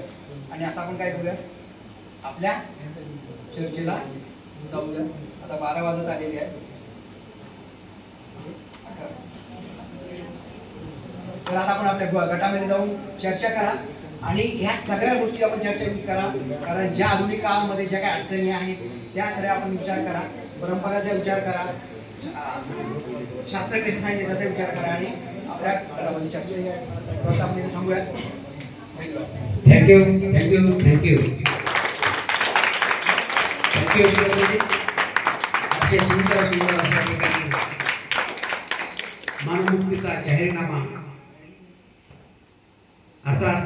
A: आणि आता आपण काय बघूया आपल्या चर्चेला जाऊया. आता 12 वाजत आलेले आहेत. तर आता आपण आपल्या गटामध्ये जाऊन चर्चा करा आणि ह्या सगळ्या गोष्टी आपण चर्चा करा. कारण ज्या आधुनिक काळामध्ये ज्या काही अडचणी आहेत त्या सगळ्या आपण विचार करा. परंपराचा विचार करा. शास्त्र कसे सांगितले त्याचा विचार करा आणि आपल्या गटामध्ये चर्चा आपण थांबूया.
C: Thank you thank you thank you thank you. सुंदर अशा ठिकाणी मानवमुक्तीचा जाहीरनामा अर्थात